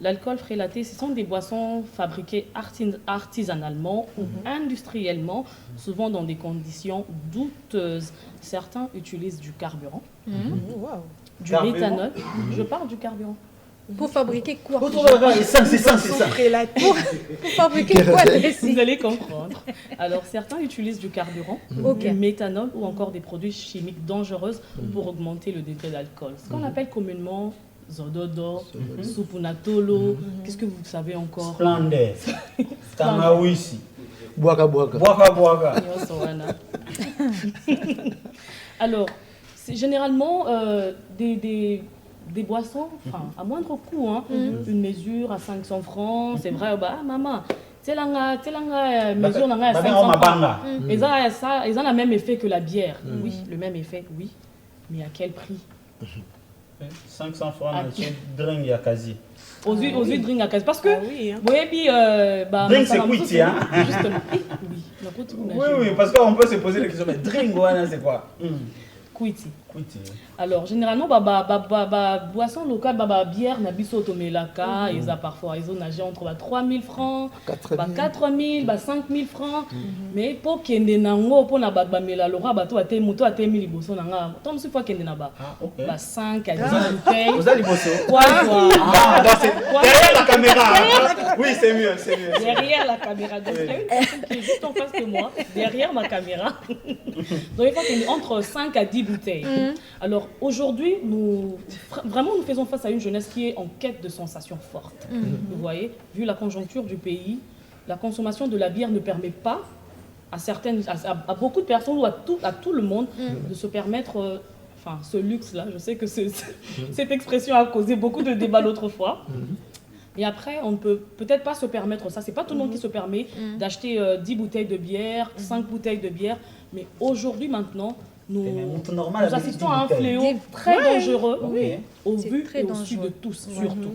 l'alcool frélaté, ce sont des boissons fabriquées artisanalement ou industriellement, souvent dans des conditions douteuses. Certains utilisent du carburant, du méthanol. Je parle du carburant. Pour fabriquer quoi? C'est ça. Pour fabriquer quoi? Vous allez comprendre. Alors, certains utilisent du carburant, du méthanol ou encore des produits chimiques dangereux pour augmenter le degré d'alcool. Ce qu'on appelle communément Zododo, Supunatolo. Qu'est-ce que vous savez encore? Splendeur. Tangawisi. Boaka. Alors, c'est généralement des boissons, à moindre coût, une mesure à 500 francs, c'est vrai, maman, c'est la mesure à 500 francs. Ils ont le même effet que la bière. Oui, le même effet, oui, mais à quel prix? 500 francs, c'est drink ya quasi. Aux yeux drink à 15. Parce que, oui, hein. Drink, c'est quitty, hein? Justement. Oui, parce qu'on peut se poser la question, mais drink, c'est quoi? Quitty. Quitty. Alors, généralement, boisson locale, bière, nabiso tomelaka, ils ont parfois, ils ont nagé entre 3 000 francs, 4 000, 5 000 francs. Mais pour qu'il y ait nango, pour na bagmela, l'aura, bateau a été mouton a été mis les bossons nanga. Tant que fois qu'il y ait naba, 5 à 10 bouteilles. Vous avez les bossons? Quoi? Derrière la caméra. Oui, c'est mieux, c'est mieux. Derrière la caméra. Donc, il y a une personne qui est juste en face de moi, derrière ma caméra. Donc, il faut qu'il y ait entre 5 à 10 bouteilles. Alors aujourd'hui, nous faisons face à une jeunesse qui est en quête de sensations fortes. Vous voyez, vu la conjoncture du pays, la consommation de la bière ne permet pas à beaucoup de personnes ou à tout le monde de se permettre ce luxe-là. Je sais que cette expression a causé beaucoup de débats l'autre fois. Et après, on ne peut peut-être pas se permettre ça. Ce n'est pas tout le monde qui se permet d'acheter 10 bouteilles de bière, 5 bouteilles de bière. Mais aujourd'hui, maintenant, nous assistons à un fléau très dangereux au vu et au su de tous, surtout.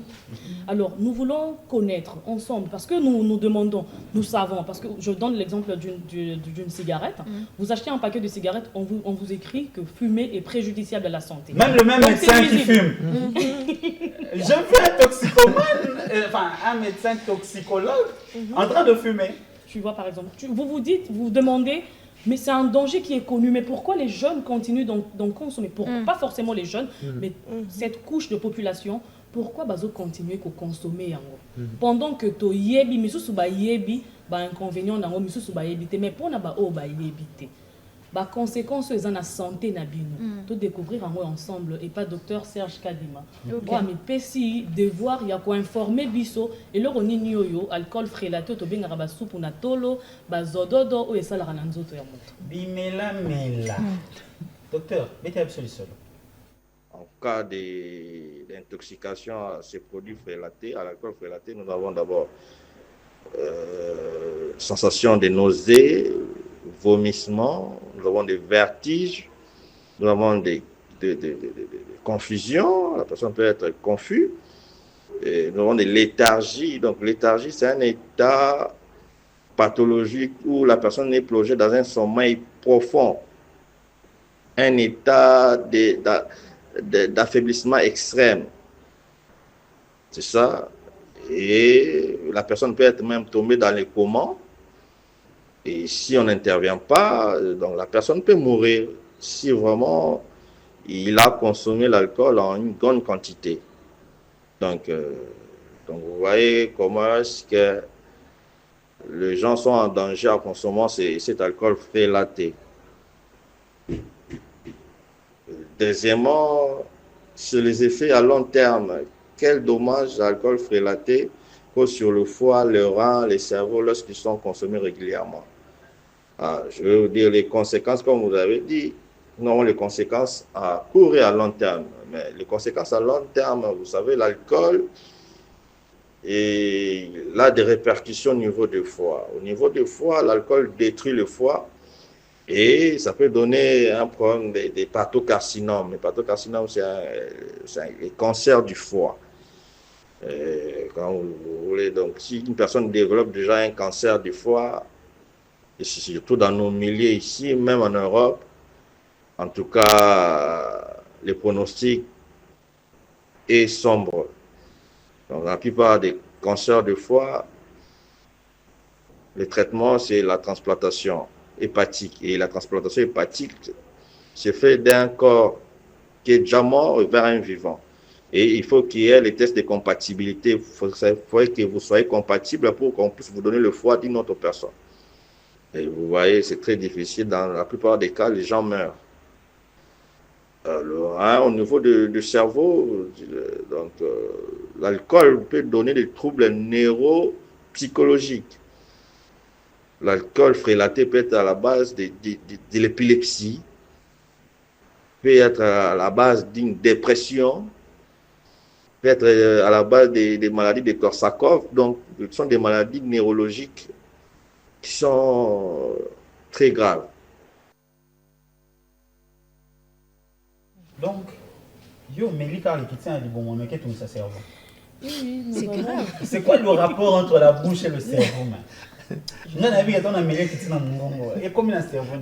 Alors, nous voulons connaître ensemble, parce que nous demandons, nous savons, parce que je donne l'exemple d'une cigarette. Vous achetez un paquet de cigarettes, on vous écrit que fumer est préjudiciable à la santé. Même le même médecin qui fume. Je veux un toxicomane, un médecin toxicologue en train de fumer. Tu vois, par exemple, vous demandez, mais c'est un danger qui est connu. Mais pourquoi les jeunes continuent d'en consommer? Pas forcément les jeunes, mais cette couche de population, pourquoi ils continuent à consommer? Pendant que tu yebi, misusu ba yebi, inconvénient nango misusu ba yebite, mais pour na ba o ba yebite. Bah conséquences ils en a santé na bino tout découvrir ensemble et pas docteur Serge Kadima. Mais pesi devoir il y a quoi informer biso et le ronini yoyo alcool frélaté to benga ba soupe na tolo ba zododo o esala na nzoto ya moto. Bimela mela. Docteur, mettez absolu seul. En cas d'intoxication à ces produits frélatés, à l'alcool frélaté, nous avons d'abord sensation de nausées, vomissements, nous avons des vertiges, nous avons des confusions, la personne peut être confuse, et nous avons des léthargies. Donc léthargie, c'est un état pathologique où la personne est plongée dans un sommeil profond, un état d'affaiblissement extrême. C'est ça. Et la personne peut être même tombée dans les comas. Et si on n'intervient pas, donc la personne peut mourir si vraiment il a consommé l'alcool en une grande quantité. Donc vous voyez comment est-ce que les gens sont en danger en consommant cet alcool frélaté. Deuxièmement, sur les effets à long terme, quel dommage l'alcool frélaté cause sur le foie, le rein, les cerveaux lorsqu'ils sont consommés régulièrement. Je vais vous dire les conséquences, comme vous avez dit, nous avons les conséquences à court et à long terme. Mais les conséquences à long terme, vous savez, l'alcool a des répercussions au niveau du foie. Au niveau du foie, l'alcool détruit le foie et ça peut donner un problème des pathocarcinomes. Les pathocarcinomes, c'est un cancer du foie. Quand vous voulez, donc, si une personne développe déjà un cancer du foie, et surtout dans nos milieux ici, même en Europe, en tout cas, les pronostics est sombre. Donc, la plupart des cancers du foie, le traitement, c'est la transplantation hépatique. Et la transplantation hépatique se fait d'un corps qui est déjà mort vers un vivant. Et il faut qu'il y ait les tests de compatibilité. Il faut que vous soyez compatible pour qu'on puisse vous donner le foie d'une autre personne. Et vous voyez, c'est très difficile. Dans la plupart des cas, les gens meurent. Au niveau du cerveau, l'alcool peut donner des troubles neuropsychologiques. L'alcool frélaté peut être à la base de l'épilepsie, peut être à la base d'une dépression, peut être à la base des maladies de Korsakoff. Donc, ce sont des maladies neurologiques qui sont très graves. Donc, Yo, mais les carrés qui tiennent, bon, mais qu'est-ce que ça sert? C'est grave. C'est quoi le rapport entre la bouche et le cerveau, man? Non, la vie est dans un milieu qui tient dans mon gongo. Et combien de cerveau?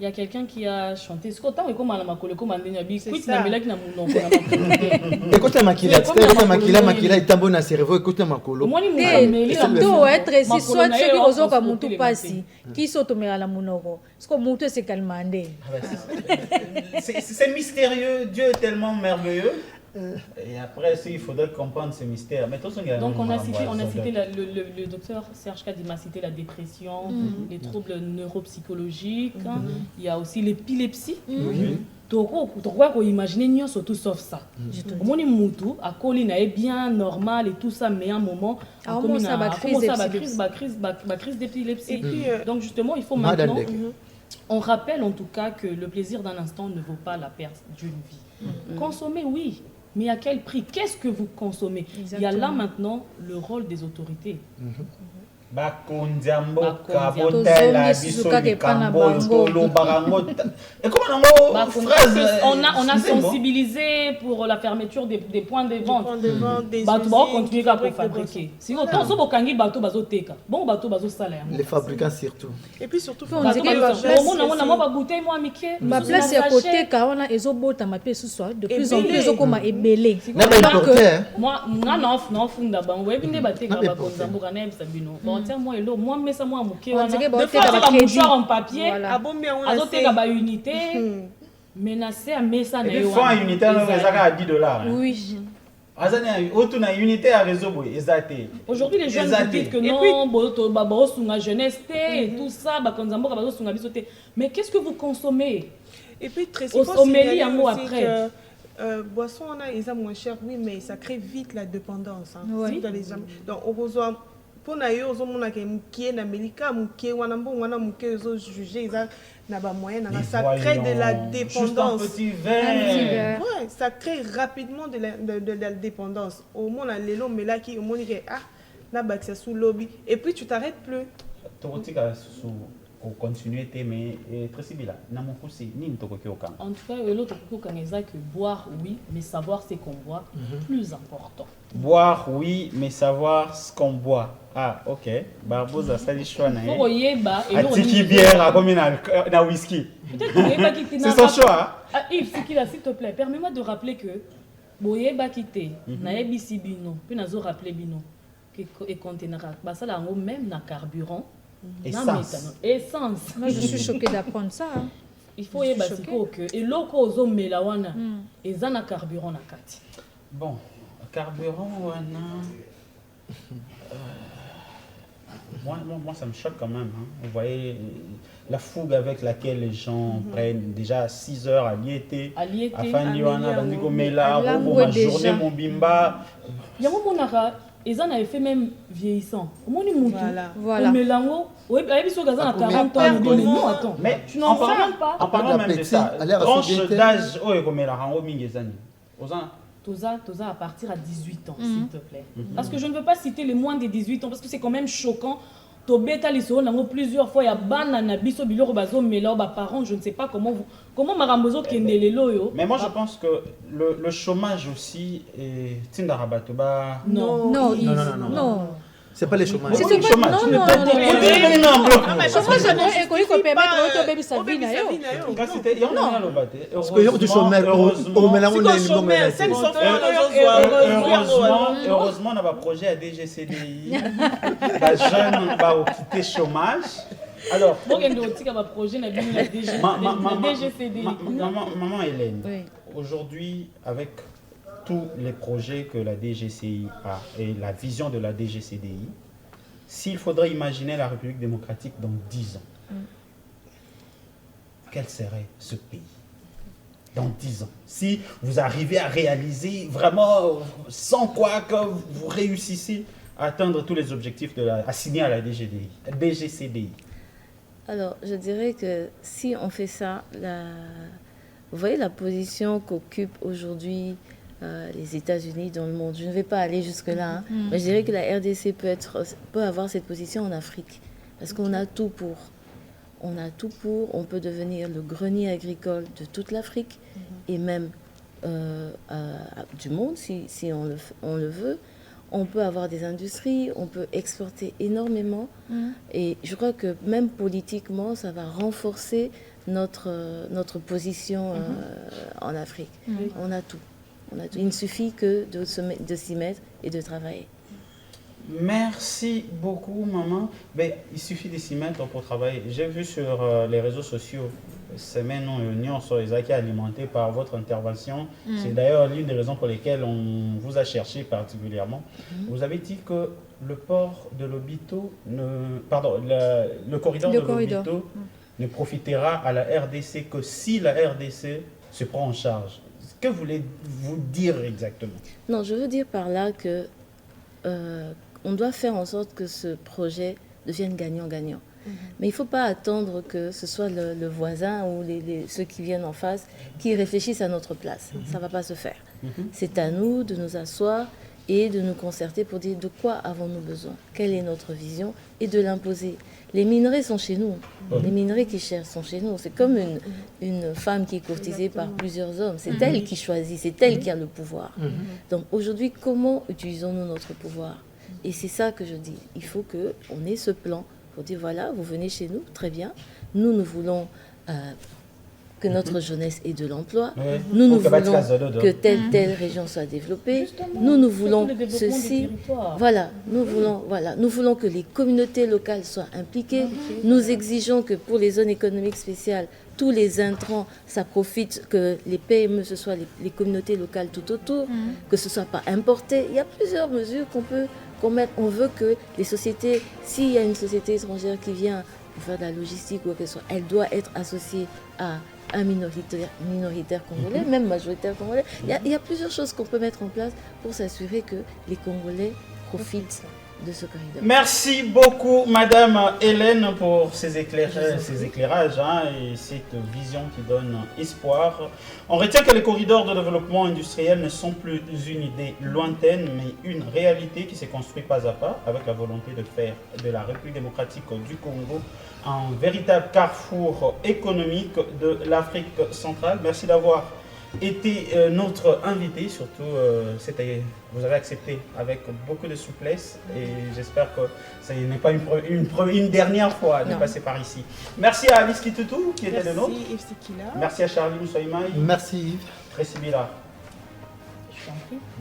Il y a quelqu'un qui a chanté ce qu'autant comme à la macole comme à Nyabi C'est quitte ça. na melaki na mon nom. Écoute la maquilla, maquilla est tambour na cerveau, écoute la makolo. Moi ni Eh, meli na to être si makolo soit na ye, soki on ozoka se mutu frotter pasi kiso tomela la munoko siko mutu esekalima nde C'est mystérieux, Dieu est tellement merveilleux. Et après, il faudrait comprendre ce mystère. Mais tout ça, Donc on a cité le docteur Serge Kadima a cité la dépression, les troubles neuropsychologiques, hein. Il y a aussi l'épilepsie. Donc on imaginer surtout sauf ça. Comment les mutu à colline est bien normal et tout ça mais à un moment crise d'épilepsie. Et puis, donc justement il faut maintenant on rappelle en tout cas que le plaisir d'un instant ne vaut pas la perte d'une vie. Consommer oui. Mais à quel prix? Qu'est-ce que vous consommez? Il y a là maintenant le rôle des autorités. Bakondiambo, Tozongi Kabotela, Suzuka Biso, Kepana Kambo, Bango. Tolo, Barango. Et comment on phrase On a sensibilisé pour la fermeture des points de vente. Des Bato ba continuer à fabriquer. fabriquer. Si autant so bokangi bato bazo teka. Bon bato bazo sala yango. Les fabricants surtout. Et puis surtout, On Bato dirait bazo que on a moi ba bouteille moi mike. ma place ya koteka wana ezobotama mpe esusu de plus en plus Ebele. ezokoma ebele N'a pas importé. Moi nga na funda bango yebi nde bateka Na be ba porté. konzambo kana yebisa bino. Bon tiens moi elo moi mesa moi muke On wana. dirait Des baoteka fois ba ba crédit. mouchoir en papier. Voilà. abombi yango na Azoteka se. ba unité. Menacé à mesa na Et puis, yo. faut un unitaire, on va à $10. oui Azane, autour na unité à réseau, exact. Aujourd'hui, les jeunes vous disent que non, Babo Sunga jeunesse, et tout ça, Bakonzambo, Babo Sunga bisoté. Mais qu'est-ce que vous consommez? Et puis, très Au souvent, sommet, signaler un mot aussi après. que boisson, on a les moins cher, oui, mais ça crée vite la dépendance. Hein. Ouais. Si dans les hommes. Donc, au besoin, pour naïo, aux hommes qui est na Melika, qui est wanambo, wanam, qui est jugé, n'a pas moyen, ça crée de la dépendance. Juste un petit verre. Ouais, ça crée rapidement de la dépendance. Au moins, les longs, mais là, qui au moins, ah, là, c'est sous lobby. Et puis, tu t'arrêtes plus. Tokotika sous continuer mais très sibila na mon poussé ni ntokoki okanga. En tout cas, l'autre Kaneza que boire, oui, mais savoir ce qu'on boit, plus important. Boire oui mais savoir ce qu'on boit. Ah OK. Barbosa sali choix na Pour yeba et atiki bière à combien na whisky. Peut-être que yeba qui C'est son choix. Ah Yves, c'est qu'il a s'il te plaît, permets-moi de rappeler que boyeba quitté, na yebisi bino, puis nazo rappeler bino que et conteneur ba ça là même na carburant. Essence. moi je suis choquée d'apprendre ça hein. Il faut y avoir que et loko ozo melawana et zana carburant na kati. Bon, carburant wana moi ça me choque quand même hein. Vous voyez la fougue avec laquelle les gens prennent déjà 6 heures à liété afin liwana bandiko mela ma journée mon bimba. Yango monaka ezana effet même vieillissant. Omoni mutu. Voilà. Melango, oui, biso gaza na 40 ans non attends. Mais tu n'en parles même pas. En parlant même de ça, tranche d'âge oyo komela rango mingezani. Ozana Toza à partir à 18 ans, s'il te plaît. Parce que je ne veux pas citer les moins de 18 ans, parce que c'est quand même choquant. Tobeta liso nango plusieurs fois, il y a banana biso biloko bazo mela ba parents, je ne sais pas comment marambozo kendelelo yo. Mais moi je pense que le chômage aussi est tindarabato ba Non. Non. C'est pas les chômages. C'est pas chômage. non. Chômage non école ko permettre to baby sa vie na yo. Il y en a le baté. Parce que yo du chômage au mélange on est chômage, c'est heureusement on a un projet à DGCDI. Les jeunes vont quitter chômage. Alors, projet na bino la DGCDI. Maman Hélène, Oui. aujourd'hui avec tous les projets que la DGCI a et la vision de la DGCDI, s'il faudrait imaginer la République démocratique dans 10 ans, quel serait ce pays dans 10 ans? Si vous arrivez à réaliser vraiment, sans quoi que vous réussissez à atteindre tous les objectifs assignés à la DGCDI. Alors, je dirais que si on fait ça, vous voyez la position qu'occupent aujourd'hui les États-Unis dans le monde. Je ne vais pas aller jusque-là, hein, mais je dirais que la RDC peut avoir cette position en Afrique, parce qu'on a tout pour. On a tout pour, on peut devenir le grenier agricole de toute l'Afrique et même du monde, si on le veut. On peut avoir des industries, on peut exporter énormément. Et je crois que même politiquement, ça va renforcer notre position en Afrique. On a tout. Il ne suffit que de s'y mettre et de travailler. Merci beaucoup, maman. Ben, il suffit de s'y mettre pour travailler. J'ai vu sur les réseaux sociaux, semaine union sur les acquis alimentés par votre intervention. C'est d'ailleurs l'une des raisons pour lesquelles on vous a cherché particulièrement. Vous avez dit que le port de Lobito, le corridor de Lobito ne profitera à la RDC que si la RDC se prend en charge. Que voulez-vous dire exactement? Non, je veux dire par là que on doit faire en sorte que ce projet devienne gagnant-gagnant. Mais il ne faut pas attendre que ce soit le voisin ou ceux qui viennent en face qui réfléchissent à notre place. Ça ne va pas se faire. C'est à nous de nous asseoir et de nous concerter pour dire de quoi avons-nous besoin, quelle est notre vision et de l'imposer. Les minerais sont chez nous. Les minerais qui cherchent sont chez nous. C'est comme une femme qui est courtisée par plusieurs hommes. C'est elle qui choisit, c'est elle qui a le pouvoir. Donc aujourd'hui, comment utilisons-nous notre pouvoir? Et c'est ça que je dis. Il faut qu'on ait ce plan pour dire, voilà, vous venez chez nous, très bien. Nous voulons que notre jeunesse ait de l'emploi. Nous voulons que telle région soit développée. Justement, nous voulons ceci. Nous voulons que les communautés locales soient impliquées. Nous exigeons que pour les zones économiques spéciales, tous les intrants, ça profite, que les PME, ce soit les communautés locales tout autour, que ce ne soit pas importé. Il y a plusieurs mesures qu'on met. On veut que les sociétés, s'il y a une société étrangère qui vient pour faire de la logistique ou quoi que ce soit, elle doit être associée à un minoritaire congolais, même majoritaire congolais. Il y a plusieurs choses qu'on peut mettre en place pour s'assurer que les Congolais profitent de ce corridor. Merci beaucoup, Madame Hélène, pour ces éclairages et cette vision qui donne espoir. On retient que les corridors de développement industriel ne sont plus une idée lointaine, mais une réalité qui s'est construite pas à pas avec la volonté de faire de la République démocratique du Congo un véritable carrefour économique de l'Afrique centrale. Merci d'avoir été notre invité, surtout vous avez accepté avec beaucoup de souplesse et j'espère que ce n'est pas une dernière fois de passer par ici. Merci à Alice Kitutu qui était de nôtre. Merci Yves Sikila. Merci à Charlie Moussaïmaï. Merci Yves. Priscilla.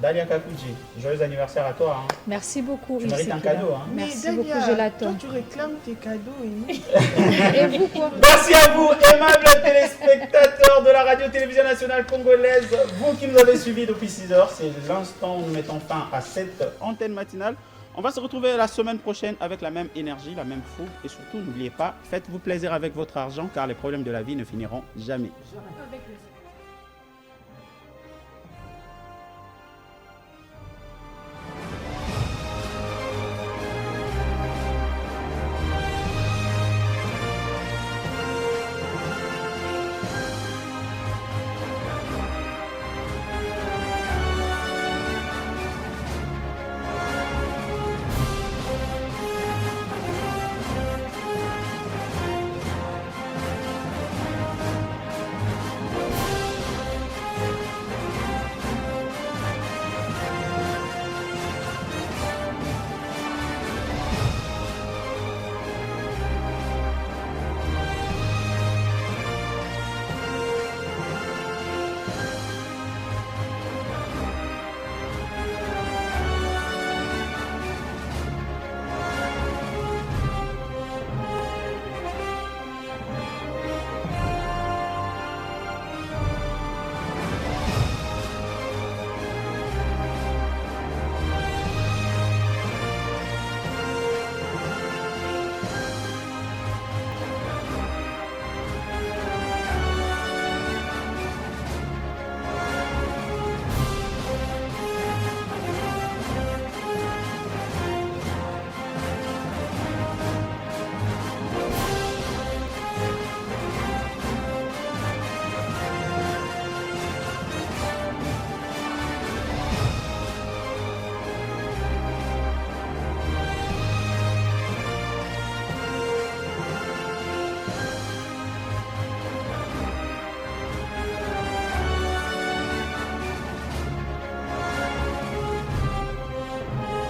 Dalia Kakouji, joyeux anniversaire à toi. Merci beaucoup. Tu mérites un cadeau. Merci beaucoup, je l'attends. Toi, tu réclames tes cadeaux et vous quoi? Merci à vous, aimables téléspectateurs de la radio-télévision nationale congolaise. Vous qui nous avez suivis depuis 6 heures, c'est l'instant où nous mettons fin à cette antenne matinale. On va se retrouver la semaine prochaine avec la même énergie, la même fougue. Et surtout, n'oubliez pas, faites-vous plaisir avec votre argent car les problèmes de la vie ne finiront jamais. Avec plaisir.